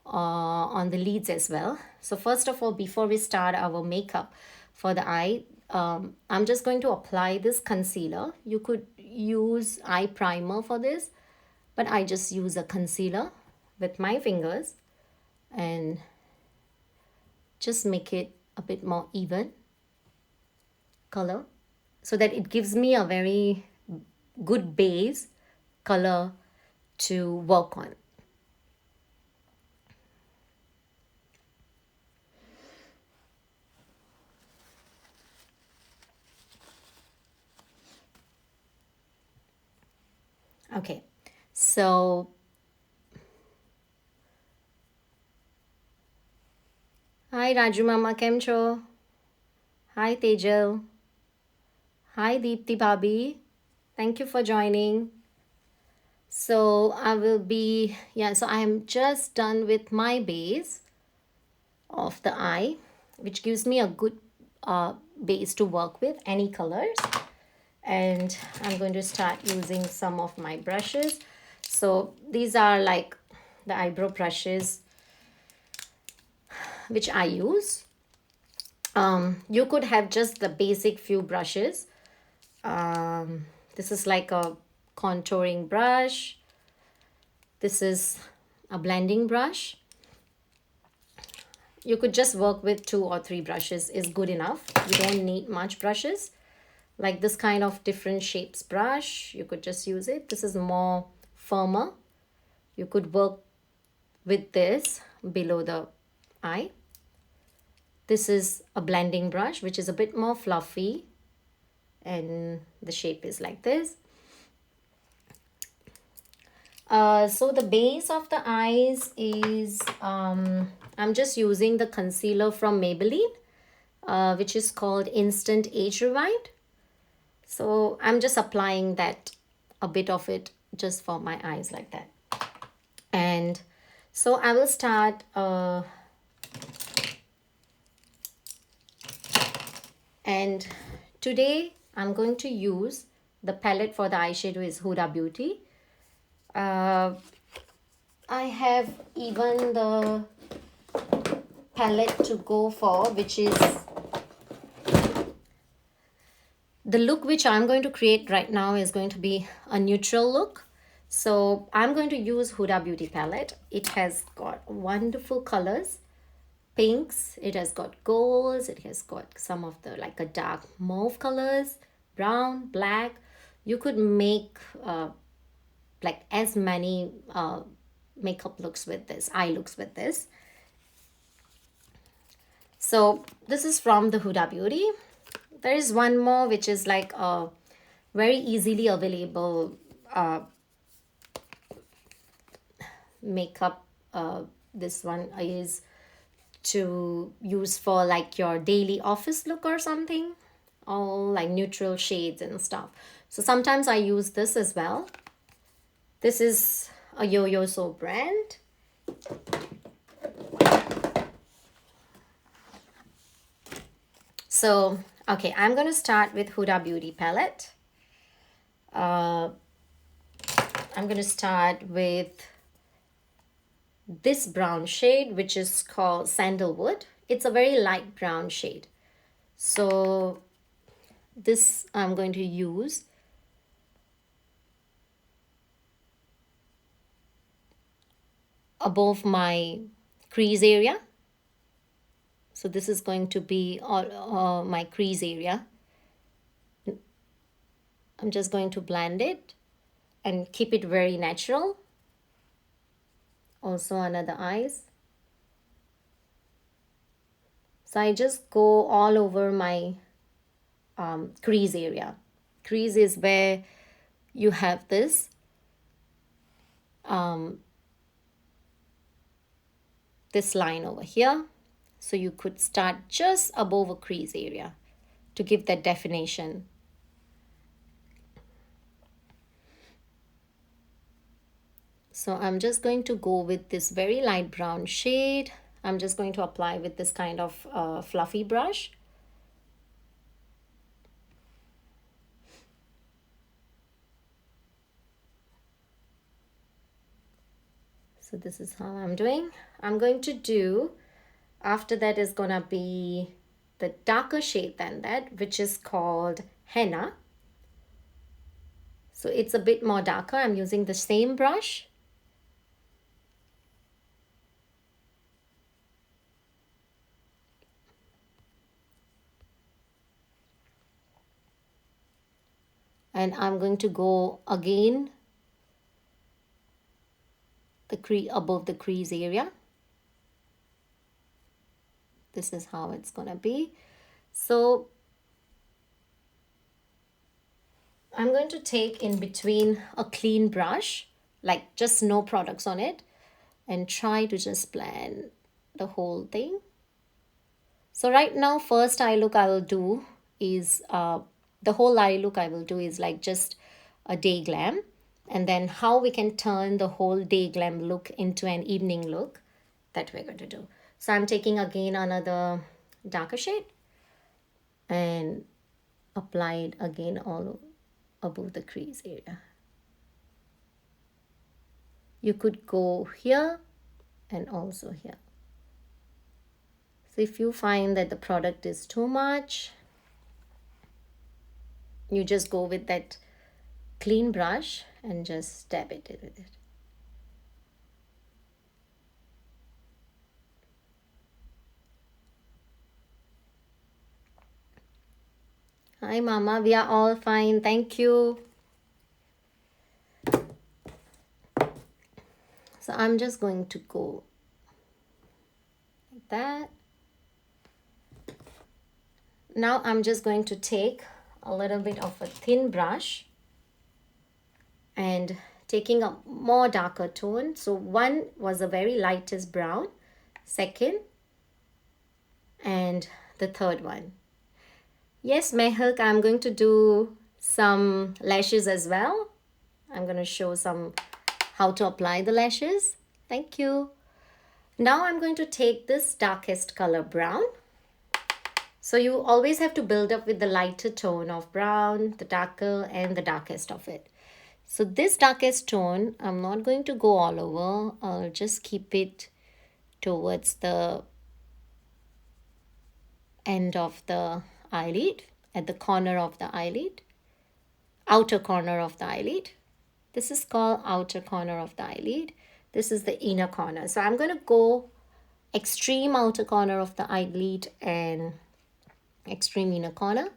on the lids as well. So first of all, before we start our makeup for the eye, I'm just going to apply this concealer. You could use eye primer for this, but I just use a concealer with my fingers and just make it a bit more even color, so that it gives me a very good base color to work on. Okay, so hi Raju Mama, kem cho? Hi Tejal. Hi Deepti Bhabhi. Thank you for joining. So I will be, so I am just done with my base of the eye, which gives me a good base to work with, any colors. And I'm going to start using some of my brushes. So these are like the eyebrow brushes which I use. You could have just the basic few brushes. This is like a contouring brush. This is a blending brush. You could just work with 2 or 3 brushes is good enough. You don't need much brushes. Like this kind of different shapes brush, you could just use it. This is more firmer. You could work with this below the eye. This is a blending brush, which is a bit more fluffy, and the shape is like this. So the base of the eyes is, I'm just using the concealer from Maybelline, which is called Instant Age Rewind. So I'm just applying that, a bit of it, just for my eyes like that. And so I will start, and today I'm going to use the palette for the eyeshadow is Huda Beauty. I have even the palette to go for, which is the look which I'm going to create right now is going to be a neutral look. So I'm going to use Huda Beauty palette. It has got wonderful colors, pinks, it has got golds, it has got some of the like a dark mauve colors, brown, black. You could make like as many makeup looks with this, eye looks with this. So this is from the Huda Beauty. There is one more which is like a very easily available makeup. This one is to use for like your daily office look or something, all like neutral shades and stuff. So sometimes I use this as well. This is a Yo-Yo soap brand. So, okay, I'm going to start with Huda Beauty palette. I'm going to start with this brown shade, which is called Sandalwood. It's a very light brown shade. So, this I'm going to use above my crease area. So this is going to be all my crease area. I'm just going to blend it and keep it very natural. Also under the eyes. So I just go all over my crease area. Crease is where you have this this line over here. So you could start just above a crease area to give that definition. So I'm just going to go with this very light brown shade. I'm just going to apply with this kind of fluffy brush. So this is how I'm doing. I'm going to do, after that is gonna be the darker shade than that, which is called Henna. So it's a bit more darker. I'm using the same brush. And I'm going to go again above the crease area. This is how it's gonna be. So I'm going to take in between a clean brush, like just no products on it, and try to just blend the whole thing. So right now, first eye look I will do is the whole eye look I will do is like just a day glam, and then how we can turn the whole day glam look into an evening look, that we're going to do. So I'm taking again another darker shade and apply it again all above the crease area. You could go here and also here. So if you find that the product is too much, you just go with that clean brush and just dab it with it. Hi Mama, we are all fine, thank you. So I'm just going to go like that. Now I'm just going to take a little bit of a thin brush and taking a more darker tone. So one was the very lightest brown, second, and the third one. Yes, Mehak, I'm going to do some lashes as well. I'm going to show some how to apply the lashes. Thank you. Now I'm going to take this darkest color brown. So you always have to build up with the lighter tone of brown, the darker, and the darkest of it. So this darkest tone, I'm not going to go all over. I'll just keep it towards the end of the eyelid, at the corner of the eyelid, outer corner of the eyelid. This is called outer corner of the eyelid. This is the inner corner. So I'm going to go extreme outer corner of the eyelid and extreme inner corner.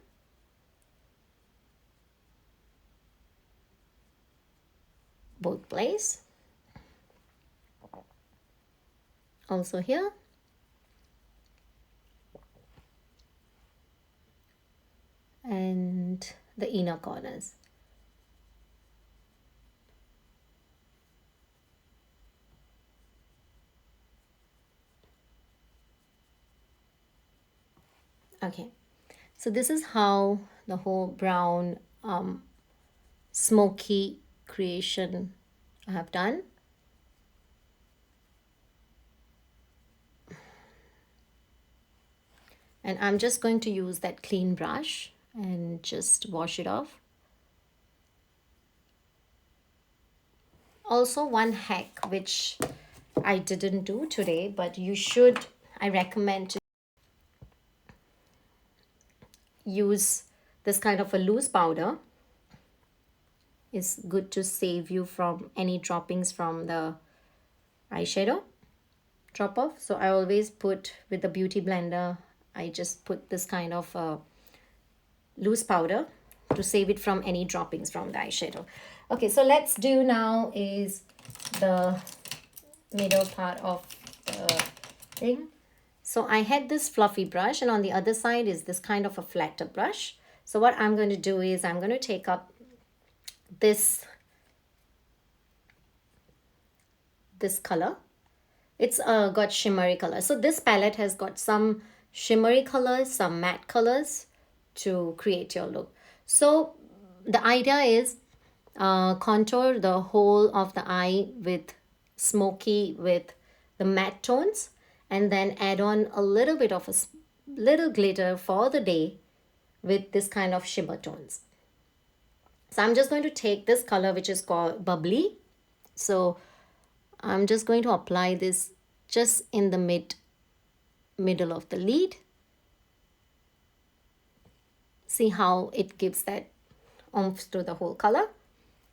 Both place. Also here. And the inner corners. Okay, so this is how the whole brown smoky creation I have done. And I'm just going to use that clean brush and just wash it off. Also, one hack which I didn't do today, but you should, I recommend to use this kind of a loose powder. It's good to save you from any droppings from the eyeshadow drop off. So I always put with the beauty blender, I just put this kind of loose powder to save it from any droppings from the eyeshadow. Okay, so let's do now is the middle part of the thing. So I had this fluffy brush and on the other side is this kind of a flatter brush. So what I'm going to do is I'm going to take up this color. It's got shimmery color. So this palette has got some shimmery colors, some matte colors to create your look. So the idea is contour the whole of the eye with smoky with the matte tones and then add on a little bit of a little glitter for the day with this kind of shimmer tones. So I'm just going to take this color which is called Bubbly. So I'm just going to apply this just in the middle of the lid. See how it gives that oomph to the whole color.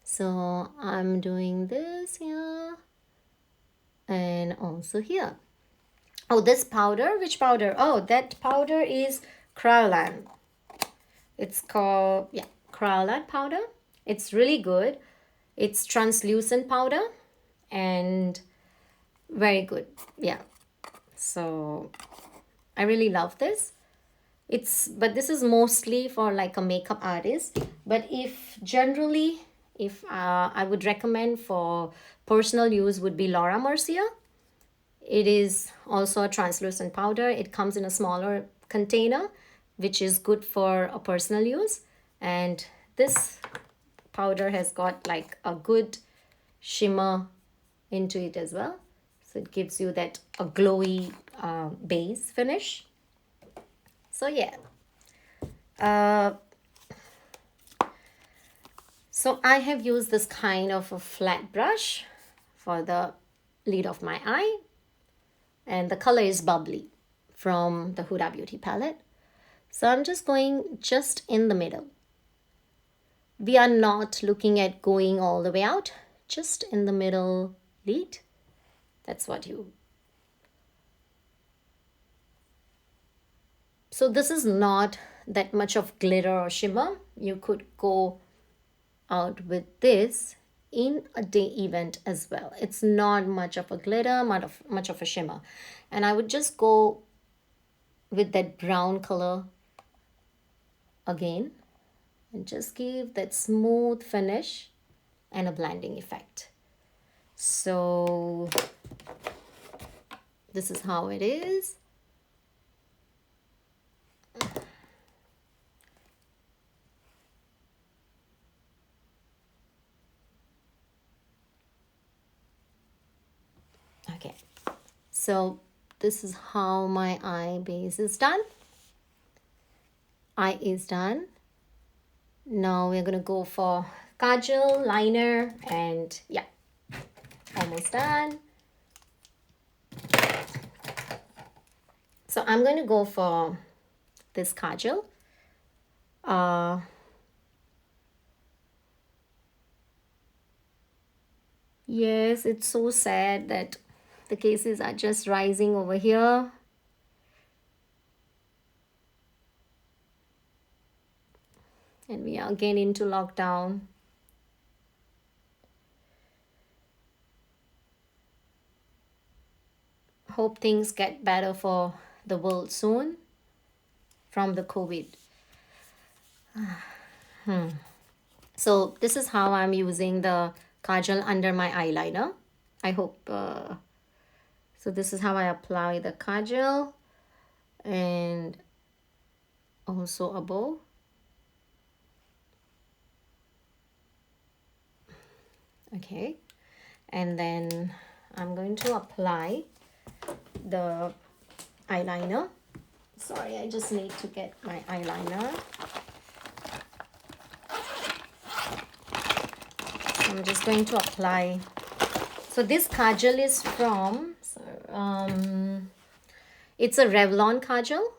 So I'm doing this here and also here. Oh, this powder, which powder? Oh, that powder is Kryolan. It's called, yeah, Kryolan powder. It's really good. It's translucent powder and very good. Yeah. So I really love this. But this is mostly for like a makeup artist. But if generally, if I would recommend for personal use would be Laura Mercier. It is also a translucent powder. It comes in a smaller container, which is good for a personal use. And this powder has got like a good shimmer into it as well. So it gives you that a glowy base finish. So yeah. So I have used this kind of a flat brush for the lid of my eye. And the color is Bubbly from the Huda Beauty palette. So I'm just going just in the middle We are not looking at going all the way out, just in the middle lead. That's what you. So this is not that much of glitter or shimmer. You could go out with this in a day event as well. It's not much of a glitter, much of a shimmer. And I would just go with that brown color again and just give that smooth finish and a blending effect. So this is how it is. Okay, so this is how my eye base is done. Eye is done. Now we're gonna go for Kajal Liner, and yeah, almost done. So I'm going to go for this Kajal. Yes, it's so sad that the cases are just rising over here. And we are again into lockdown. Hope things get better for the world soon from the COVID. So this is how I'm using the Kajal under my eyeliner. I hope, so this is how I apply the Kajal and also above. Okay, and then I'm going to apply the eyeliner. Sorry, I just need to get my eyeliner. So I'm just going to apply. So this Kajal is from, it's a Revlon Kajal,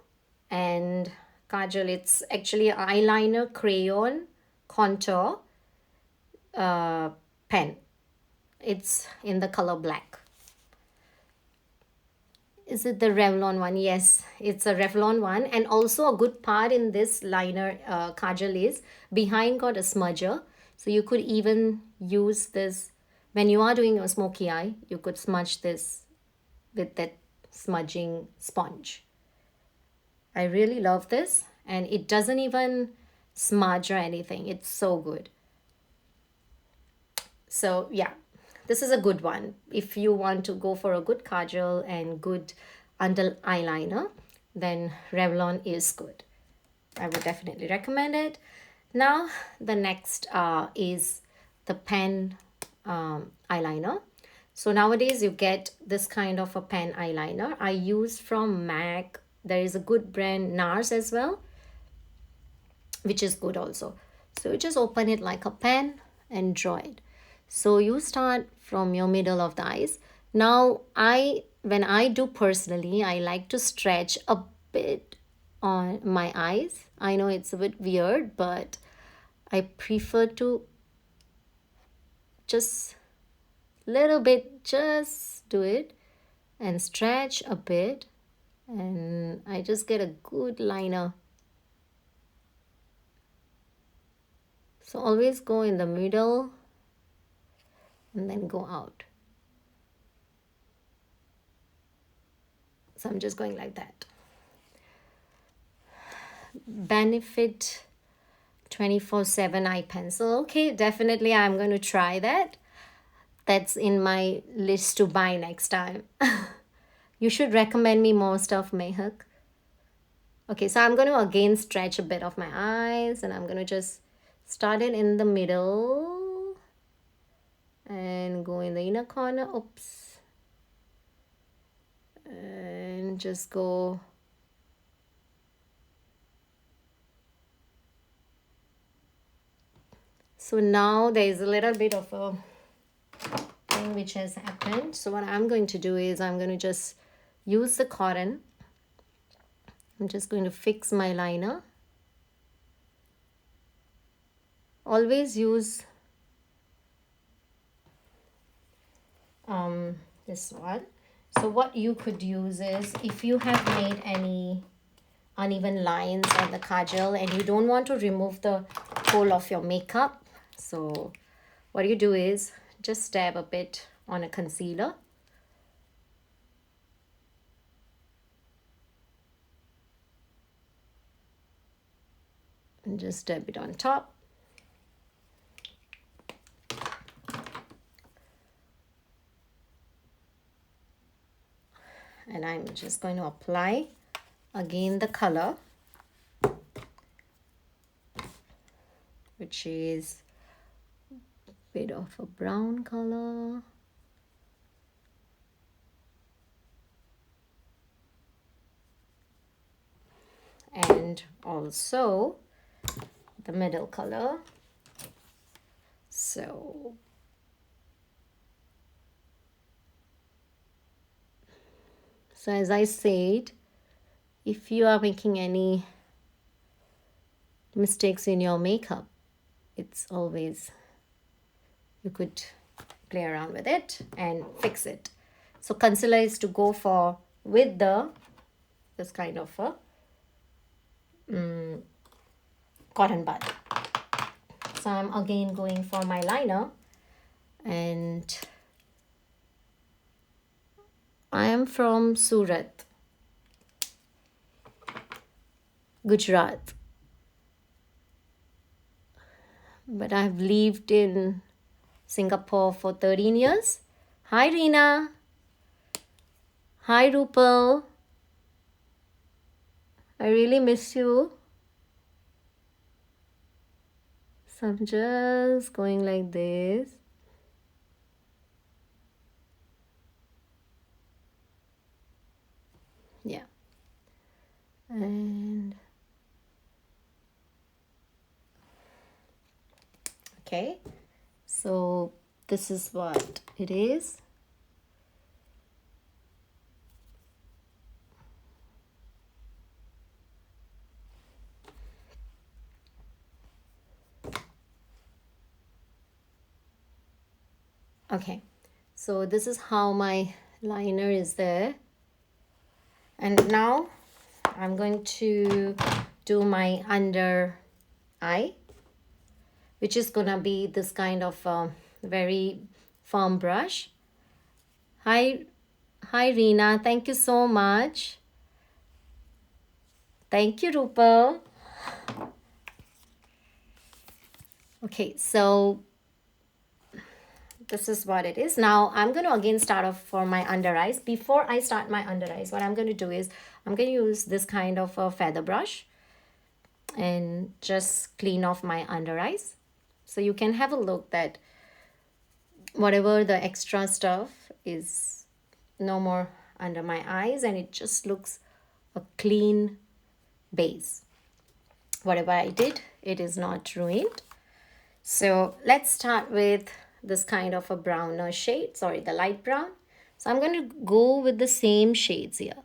and Kajal, it's actually an eyeliner crayon contour pen. It's in the color black. Is it the Revlon one? Yes, it's a Revlon one. And also a good part in this liner Kajal is behind got a smudger. So you could even use this when you are doing a smoky eye. You could smudge this with that smudging sponge. I really love this, and it doesn't even smudge or anything. It's so good. So yeah, this is a good one. If you want to go for a good kajal and good under eyeliner, then Revlon is good. I would definitely recommend it. Now the next is the pen eyeliner. So nowadays you get this kind of a pen eyeliner. I use from MAC. There is a good brand NARS as well, which is good also. So you just open it like a pen and draw it. So you start from your middle of the eyes. Now when I do personally, I like to stretch a bit on my eyes. I know it's a bit weird, but I prefer to just little bit, just do it and stretch a bit, and I just get a good liner. So always go in the middle and then go out. So I'm just going like that. Benefit 24/7 eye pencil. Okay, definitely I'm going to try that. That's in my list to buy next time. You should recommend me more stuff, Mehak. Okay, so I'm going to again stretch a bit of my eyes, and I'm going to just start it in the middle and go in the inner corner. Oops. And just go. So now there is a little bit of a thing which has happened. So what I'm going to do is I'm going to just use the cotton. I'm just going to fix my liner. always use this one. So what you could use is, if you have made any uneven lines on the kajal and you don't want to remove the whole of your makeup, so what you do is just dab a bit on a concealer. And just dab it on top. And I'm just going to apply again the color, which is a bit of a brown color. And also the middle color. So as I said, if you are making any mistakes in your makeup, it's always, you could play around with it and fix it. So concealer is to go for with this kind of a cotton bud. So I'm again going for my liner, and I am from Surat, Gujarat, but I've lived in Singapore for 13 years. Hi Reena. Hi Rupal. I really miss you. So I'm just going like this. Yeah. And okay. So this is what it is. Okay, so this is how my liner is there. And now I'm going to do my under eye, which is gonna be this kind of very firm brush. Hi Reena, thank you so much. Thank you, Rupal. Okay, so this is what it is. Now I'm going to again start off for my under eyes. Before I start my under eyes, what I'm going to do is I'm going to use this kind of a feather brush and just clean off my under eyes. So you can have a look that whatever the extra stuff is no more under my eyes, and it just looks a clean base. Whatever I did, it is not ruined. So let's start with this kind of a browner shade, sorry, the light brown. So I'm going to go with the same shades here,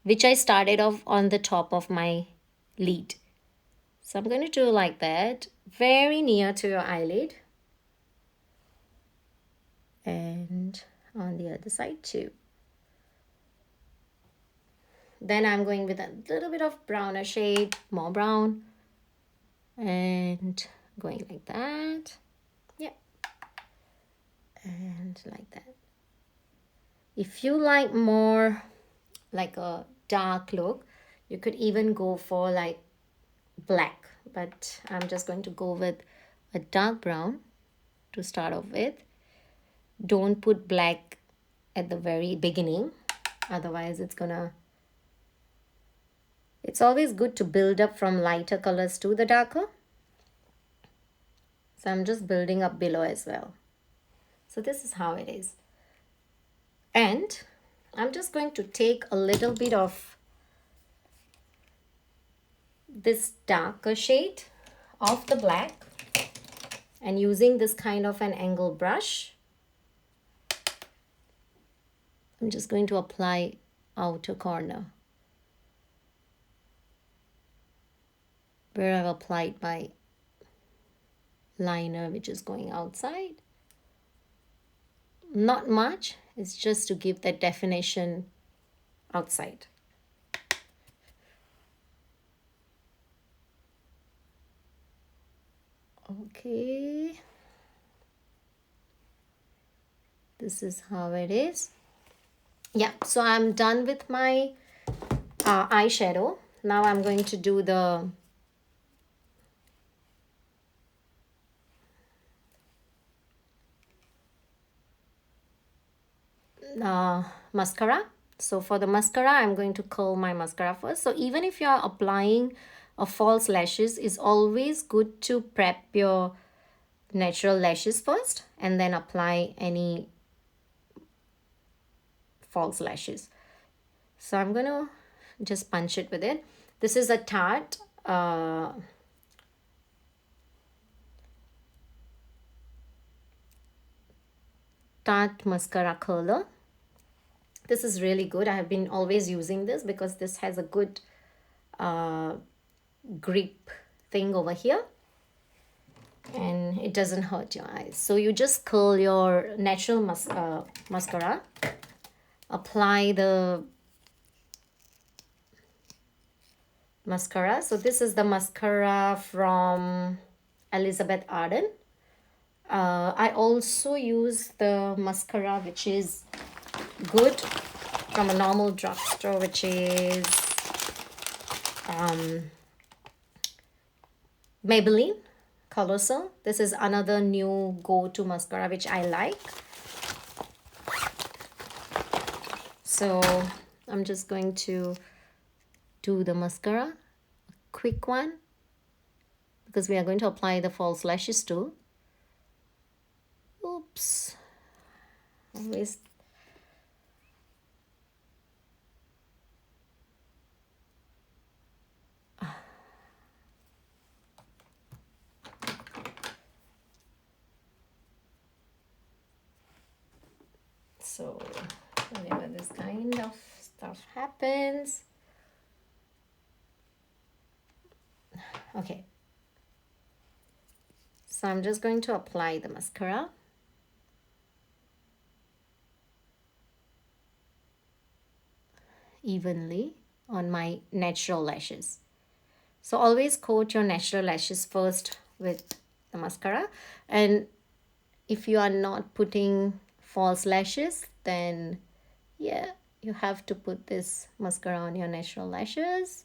which I started off on the top of my lid. So I'm going to do like that, very near to your eyelid. And on the other side too. Then I'm going with a little bit of browner shade, more brown, and going like that. Yeah. And like that. If you like more like a dark look, you could even go for like black, but I'm just going to go with a dark brown to start off with. Don't put black at the very beginning, otherwise it's always good to build up from lighter colors to the darker. So I'm just building up below as well. So this is how it is. And I'm just going to take a little bit of this darker shade of the black, and using this kind of an angle brush, I'm just going to apply outer corner where I've applied my liner which is going outside. Not much, it's just to give that definition outside. Okay, this is how it is. Yeah, so I'm done with my eyeshadow. Now I'm going to do the mascara. So for the mascara, I'm going to curl my mascara first. So even if you're applying a false lashes, it's always good to prep your natural lashes first and then apply any false lashes. So I'm going to just punch it with it. This is a Tarte Tarte mascara curler. This is really good. I have been always using this because this has a good grip thing over here and it doesn't hurt your eyes. So you just curl your natural mascara, apply the mascara. So this is the mascara from Elizabeth Arden. I also use the mascara which is good from a normal drugstore, which is Maybelline Colossal. This is another new go-to mascara which I like. So I'm just going to do the mascara, a quick one, because we are going to apply the false lashes too. Oops. Always. So whenever this kind of stuff happens. Okay. So I'm just going to apply the mascara. Evenly on my natural lashes. So always coat your natural lashes first with the mascara. And if you are not putting false lashes, then yeah, you have to put this mascara on your natural lashes.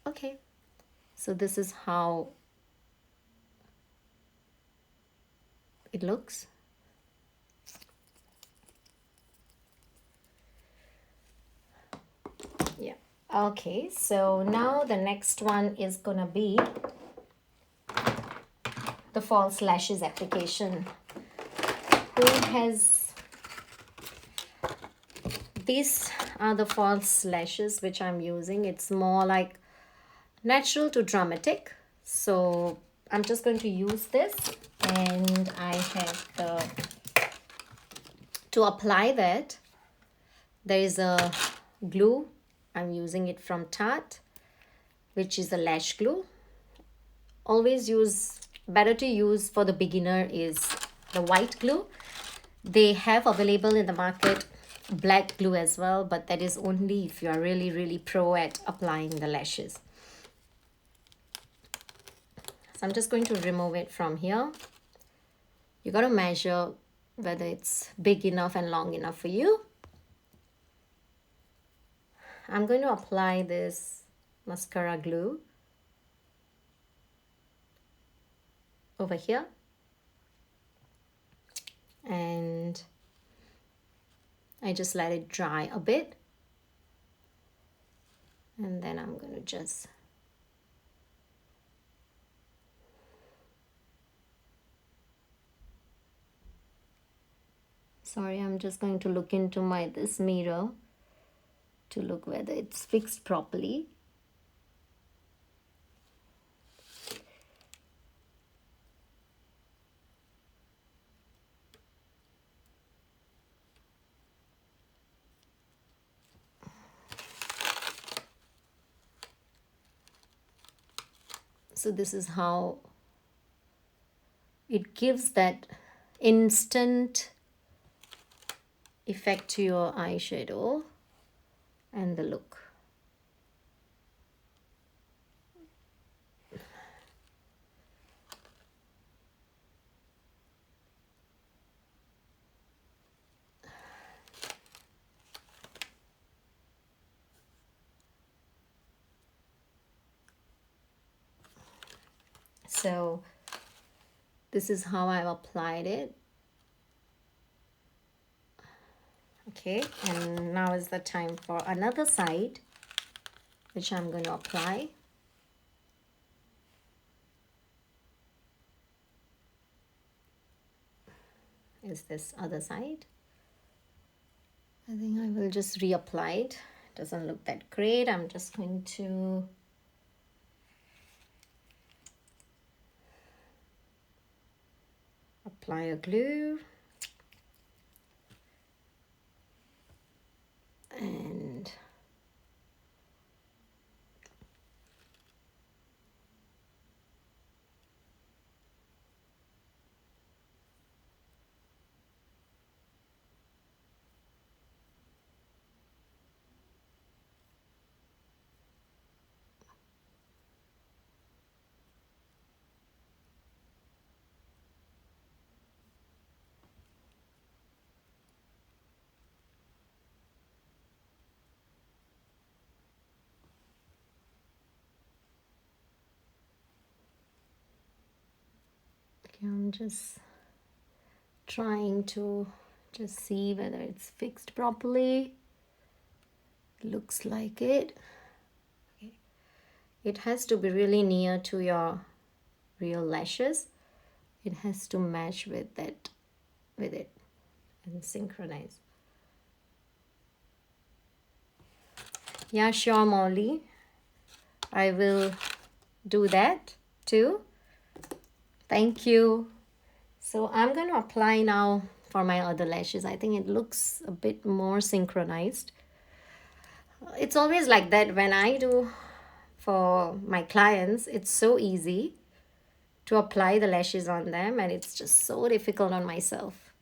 Okay, so this is how it looks. Yeah. Okay, so now the next one is gonna be the false lashes application. Who has... These are the false lashes which I'm using. It's more like natural to dramatic. So I'm just going to use this, and I have the... To apply that, there is a glue. I'm using it from Tarte, which is a lash glue. Always use... Better to use for the beginner is the white glue. They have available in the market black glue as well, but that is only if you are really pro at applying the lashes. So I'm just going to remove it from here. You got to measure whether it's big enough and long enough for you. I'm going to apply this mascara glue over here, and I just let it dry a bit, and then I'm going to just I'm just going to look into this mirror to look whether it's fixed properly. So this is how it gives that instant effect to your eyeshadow and the look. So this is how I've applied it. Okay, and now is the time for another side, which I'm going to apply. Is this other side. I think I will just reapply it. Doesn't look that great. I'm just going to apply a glue. And okay, I'm just trying to just see whether it's fixed properly. Looks like it. Okay. It has to be really near to your real lashes. It has to match with it and synchronize. Yeah, sure, Molly. I will do that too. Thank you. So I'm going to apply now for my other lashes. I think it looks a bit more synchronized. It's always like that when I do for my clients. It's so easy to apply the lashes on them, and it's just so difficult on myself.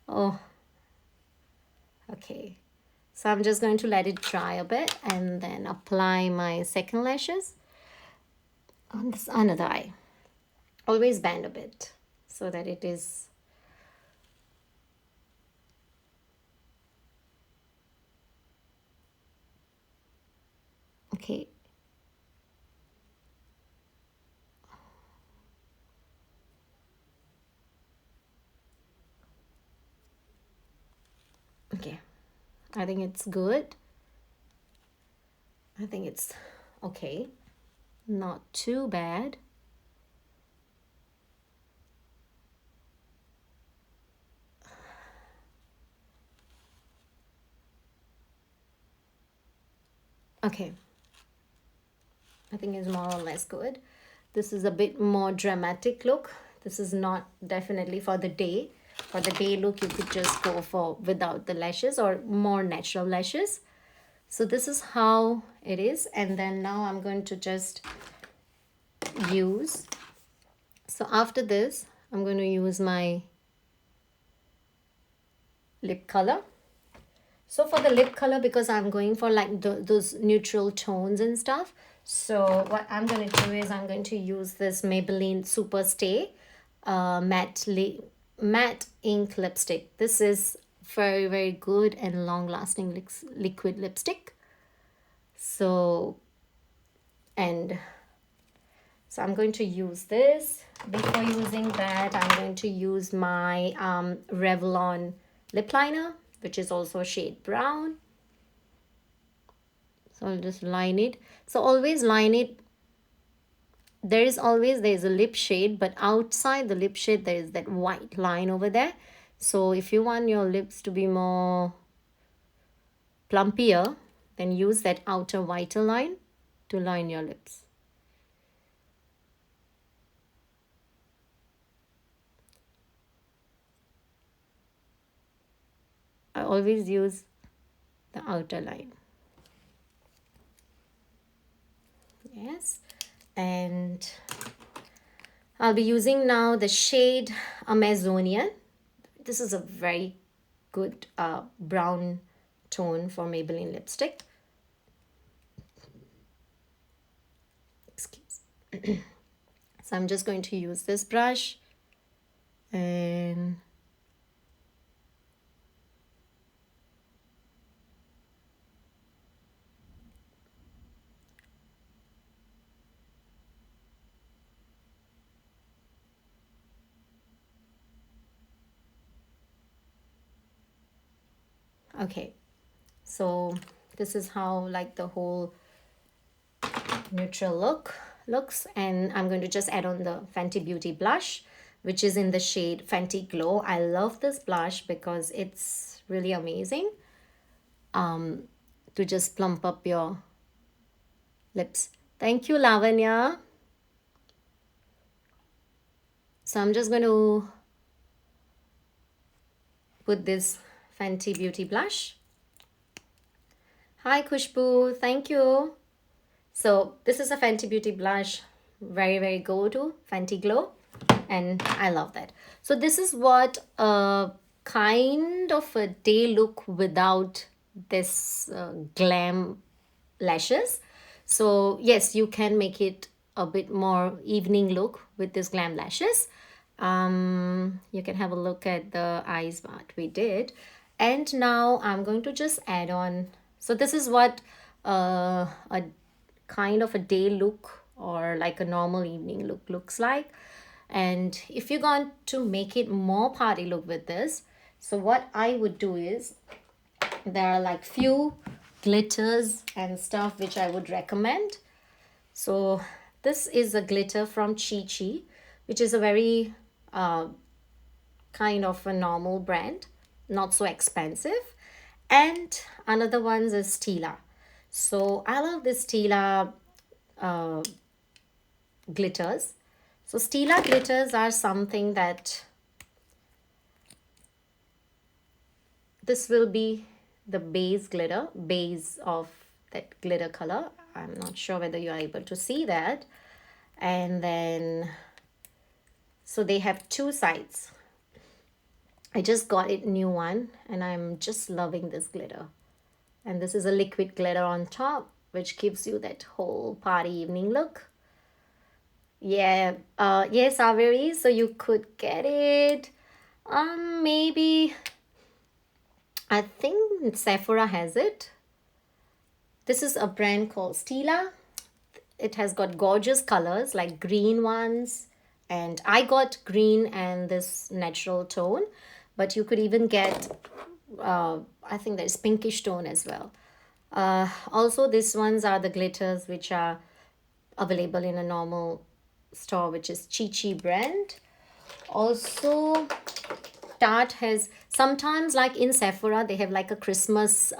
Oh, okay. So I'm just going to let it dry a bit and then apply my second lashes on this another eye. Always bend a bit so that it is okay. Okay, I think it's good. I think it's okay, not too bad. Okay, I think it's more or less good. This is a bit more dramatic look. This is not definitely for the day. For the day look, you could just go for without the lashes or more natural lashes. So this is how it is. And then now I'm going to just use. So after this, I'm going to use my lip color. So for the lip color, because I'm going for like those neutral tones and stuff, so what I'm going to do is I'm going to use this Maybelline Super Stay matte ink lipstick. This is very, very good and long lasting liquid lipstick. So, and so I'm going to use this. Before using that, I'm going to use my Revlon lip liner, which is also shade brown. So I'll just line it. So always line it. There's a lip shade, but outside the lip shade there is that white line over there. So if you want your lips to be more plumpier, then use that outer whiter line to line your lips. I always use the outer line. Yeah. Yes. And I'll be using now the shade Amazonian. This is a very good brown tone for Maybelline lipstick. Excuse. So I'm just going to use this brush and okay. So this is how like the whole neutral look looks, and I'm going to just add on the Fenty Beauty blush, which is in the shade Fenty Glow. I love this blush because it's really amazing to just plump up your lips. Thank you, Lavanya. So I'm just going to put this Fenty Beauty blush. Hi Kushbu, thank you. So this is a Fenty Beauty blush, very, very go-to, Fenty Glow, and I love that. So this is what a kind of a day look without this glam lashes. So yes, you can make it a bit more evening look with this glam lashes. You can have a look at the eyes what we did. And now I'm going to just add on. So this is what a kind of a day look or like a normal evening look looks like. And if you're going to make it more party look with this, so what I would do is there are like few glitters and stuff which I would recommend. So this is a glitter from Chi Chi, which is a very kind of a normal brand, not so expensive. And another one is Stila. So I love this Stila glitters. So Stila glitters are something that this will be the base glitter, base of that glitter color. I'm not sure whether you are able to see that. And then, so they have two sides. I just got it new one and I'm just loving this glitter. And this is a liquid glitter on top, which gives you that whole party evening look. Yeah, yes, Averi, so you could get it. Maybe, I think Sephora has it. This is a brand called Stila. It has got gorgeous colors like green ones, and I got green and this natural tone, but you could even get I think there's pinkish tone as well. Also these ones are the glitters which are available in a normal store, which is Chi Chi brand. Also Tarte has sometimes, like in Sephora, they have like a Christmas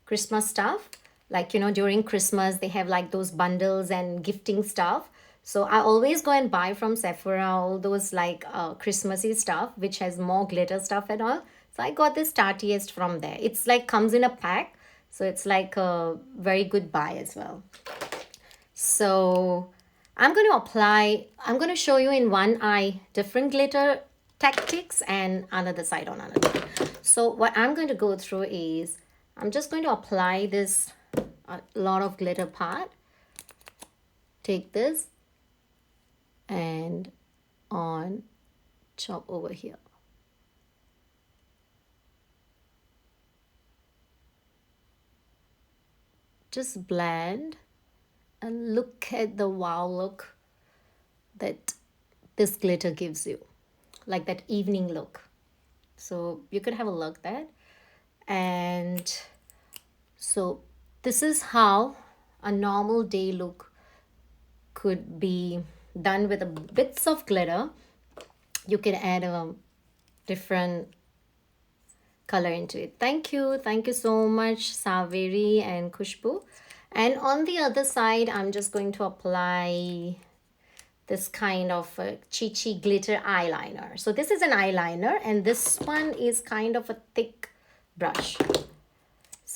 Christmas stuff, like during Christmas they have like those bundles and gifting stuff. So I always go and buy from Sephora all those like Christmassy stuff which has more glitter stuff and all. So I got this Tartiest from there. It's like comes in a pack, so it's like a very good buy as well. So I'm going to apply, I'm going to show you in one eye different glitter tactics and another side on another. So what I'm going to go through is I'm just going to apply this a lot of glitter part. Take this and on top over here. Just blend and look at the wow look that this glitter gives you, like that evening look. So you could have a look at that. And so this is how a normal day look could be done with a bits of glitter. You can add a different color into it. Thank you so much, Saveri and Kushbu. And on the other side, I'm just going to apply this kind of a Chi Chi glitter eyeliner. So this is an eyeliner and this one is kind of a thick brush.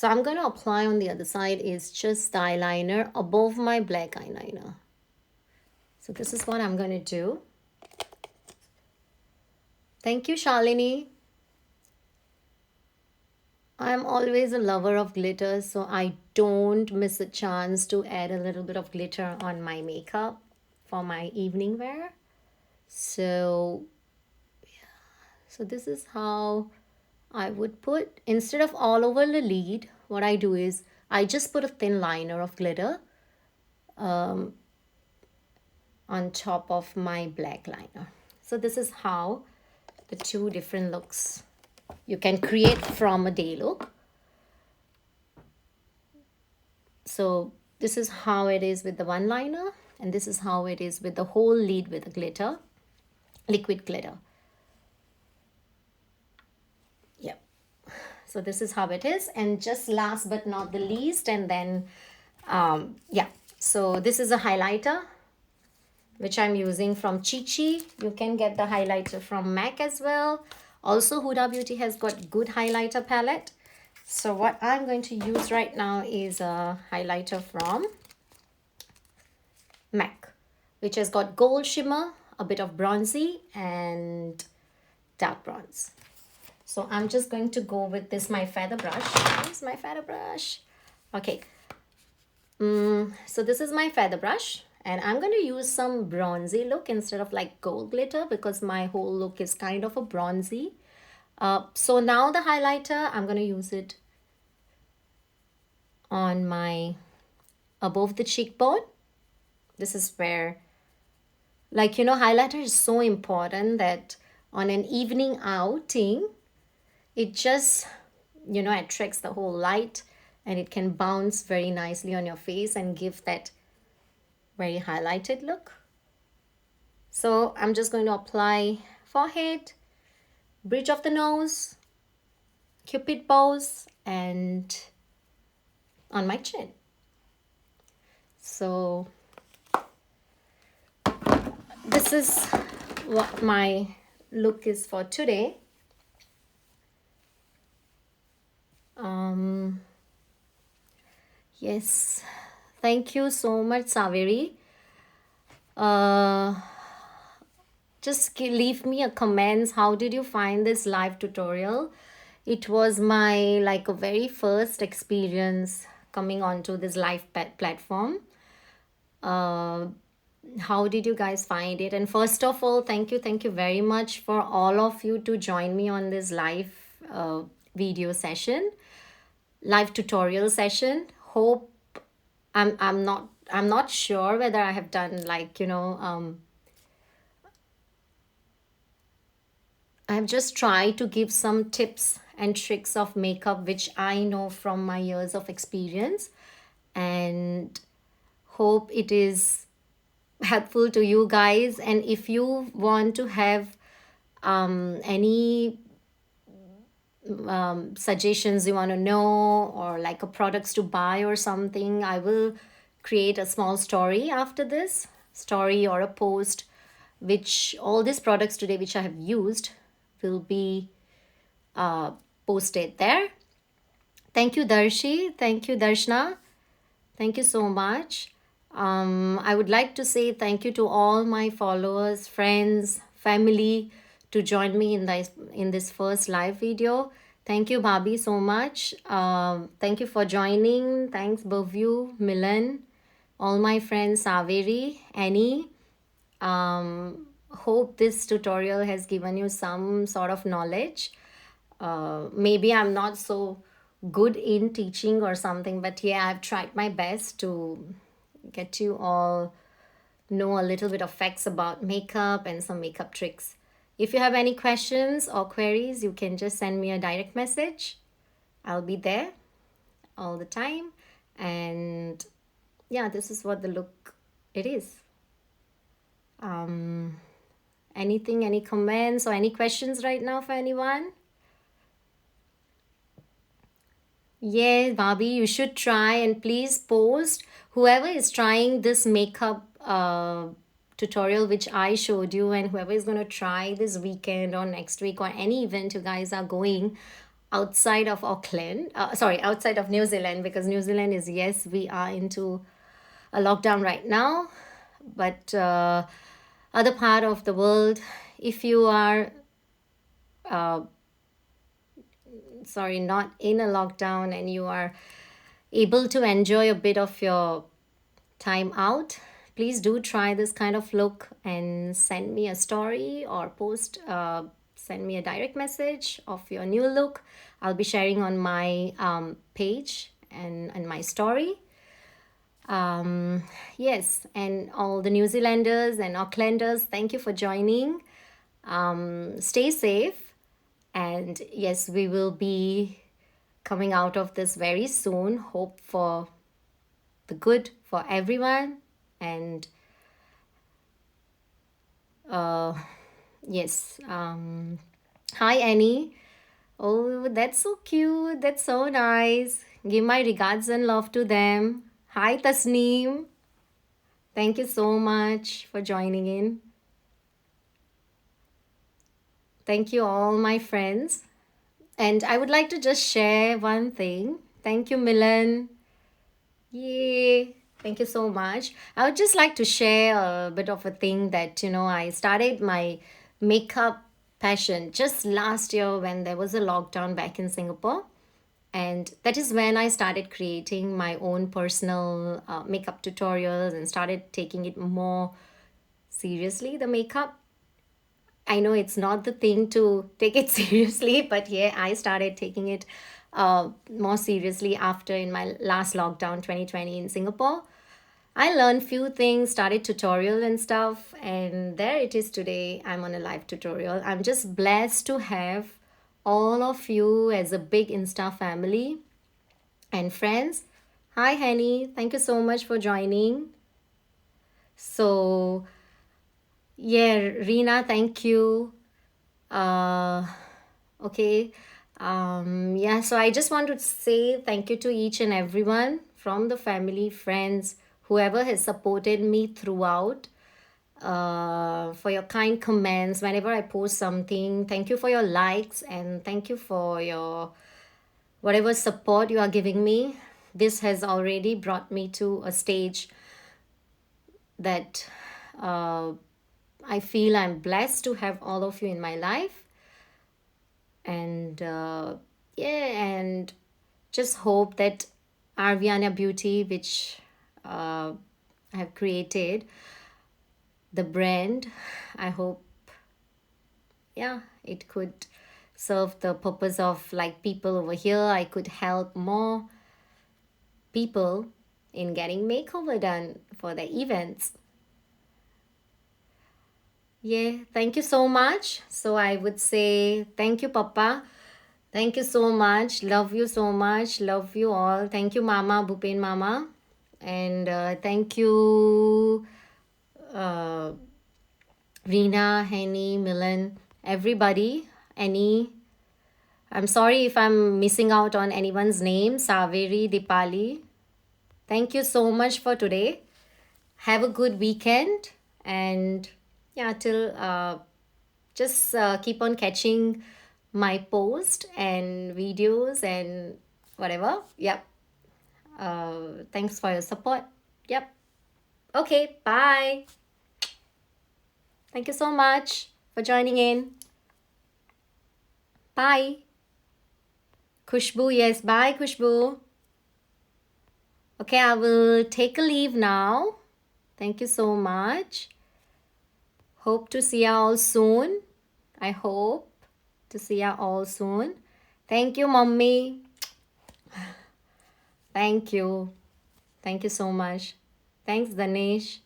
So I'm going to apply on the other side is just the eyeliner above my black eyeliner. So this is what I'm going to do. Thank you, Shalini. I'm always a lover of glitter, so I don't miss a chance to add a little bit of glitter on my makeup for my evening wear. So this is how I would put, instead of all over the lid, what I do is I just put a thin liner of glitter on top of my black liner. So this is how the two different looks you can create from a day look. So this is how it is with the one liner, and this is how it is with the whole lid with the glitter, liquid glitter. Yep. So this is how it is. And just last but not the least, and then yeah, so this is a highlighter which I'm using from Chi Chi. You can get the highlighter from MAC as well. Also, Huda Beauty has got good highlighter palette. So what I'm going to use right now is a highlighter from MAC, which has got gold shimmer, a bit of bronzy, and dark bronze. So I'm just going to go with this, my feather brush. Where's my feather brush? Okay. So this is my feather brush. And I'm going to use some bronzy look instead of like gold glitter, because my whole look is kind of a bronzy. So now the highlighter, I'm going to use it on my, above the cheekbone. This is where, like, you know, highlighter is so important that on an evening outing, it just, you know, attracts the whole light, and it can bounce very nicely on your face and give that very highlighted look. So I'm just going to apply forehead, bridge of the nose, cupid bows, and on my chin. So this is what my look is for today. Yes, thank you so much, Saveri. Just leave me a comments. How did you find this live tutorial? It was my like a very first experience coming onto this live platform. How did you guys find it? And first of all, thank you very much for all of you to join me on this live video session, live tutorial session. Hope I'm not sure whether I have done, like, you know, I've just tried to give some tips and tricks of makeup which I know from my years of experience, and hope it is helpful to you guys. And if you want to have any suggestions you want to know, or like a products to buy or something, I will create a small story after this story, or a post, which all these products today which I have used will be posted there. Thank you, Darshi. Thank you, Darshna. Thank you so much. I would like to say thank you to all my followers, friends, family to join me in this first live video. Thank you, Bobby, so much. Thank you for joining. Thanks, Bovyu, Milan, all my friends, Saveri, Annie. Hope this tutorial has given you some sort of knowledge. Maybe I'm not so good in teaching or something, but yeah, I've tried my best to get you all know a little bit of facts about makeup and some makeup tricks. If you have any questions or queries, you can just send me a direct message. I'll be there all the time. And yeah, this is what the look it is. Anything, any comments or any questions right now for anyone? Yeah, Bobby, you should try, and please post whoever is trying this makeup tutorial which I showed you, and whoever is going to try this weekend or next week or any event you guys are going. outside of Auckland, sorry, outside of New Zealand, because New Zealand is, yes, we are into a lockdown right now. But other part of the world, if you are, uh, sorry, not in a lockdown and you are able to enjoy a bit of your time out, please do try this kind of look and send me a story or send me a direct message of your new look. I'll be sharing on my page and my story. Yes, and all the New Zealanders and Aucklanders, thank you for joining. Stay safe, and yes, we will be coming out of this very soon. Hope for the good for everyone. And yes, hi Annie. Oh, that's so cute. That's so nice. Give my regards and love to them. Hi Tasneem. Thank you so much for joining in. Thank you, all my friends. And I would like to just share one thing. Thank you, Milan. Yay. Thank you so much. I would just like to share a bit of a thing that, I started my makeup passion just last year when there was a lockdown back in Singapore. And that is when I started creating my own personal makeup tutorials and started taking it more seriously, the makeup. I know it's not the thing to take it seriously, but yeah, I started taking it more seriously after in my last lockdown 2020 in Singapore. I learned few things, started tutorial and stuff, and there it is today. I'm on a live tutorial. I'm just blessed to have all of you as a big Insta family and friends. Hi, Henny. Thank you so much for joining. So, yeah, Rina, thank you. Uh, okay. Yeah, so I just want to say thank you to each and everyone from the family, friends, whoever has supported me throughout, for your kind comments whenever I post something. Thank you for your likes and thank you for your whatever support you are giving me. This has already brought me to a stage that uh, I feel I'm blessed to have all of you in my life. And yeah, and just hope that Arviana Beauty, which I have created, the brand, I hope, yeah, it could serve the purpose of like people over here. I could help more people in getting makeover done for their events. Yeah, thank you so much. So I would say thank you, Papa. Thank you so much. Love you so much. Love you all. Thank you, Mama, Bhupen Mama. And thank you, uh, Reena, Henny, Milan, everybody. Any. I'm sorry if I'm missing out on anyone's name. Saveri, Dipali. Thank you so much for today. Have a good weekend. And yeah, till just keep on catching my post and videos and whatever. Yep. Thanks for your support. Yep. Okay, bye. Thank you so much for joining in. Bye. Kushbu, yes, bye, Kushbu. Okay, I will take a leave now. Thank you so much. Hope to see you all soon. I hope to see you all soon. Thank you, Mommy. Thank you. Thank you so much. Thanks, Danesh.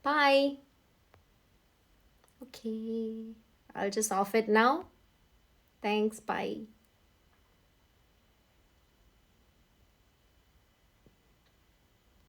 Bye. Okay. I'll just off it now. Thanks. Bye.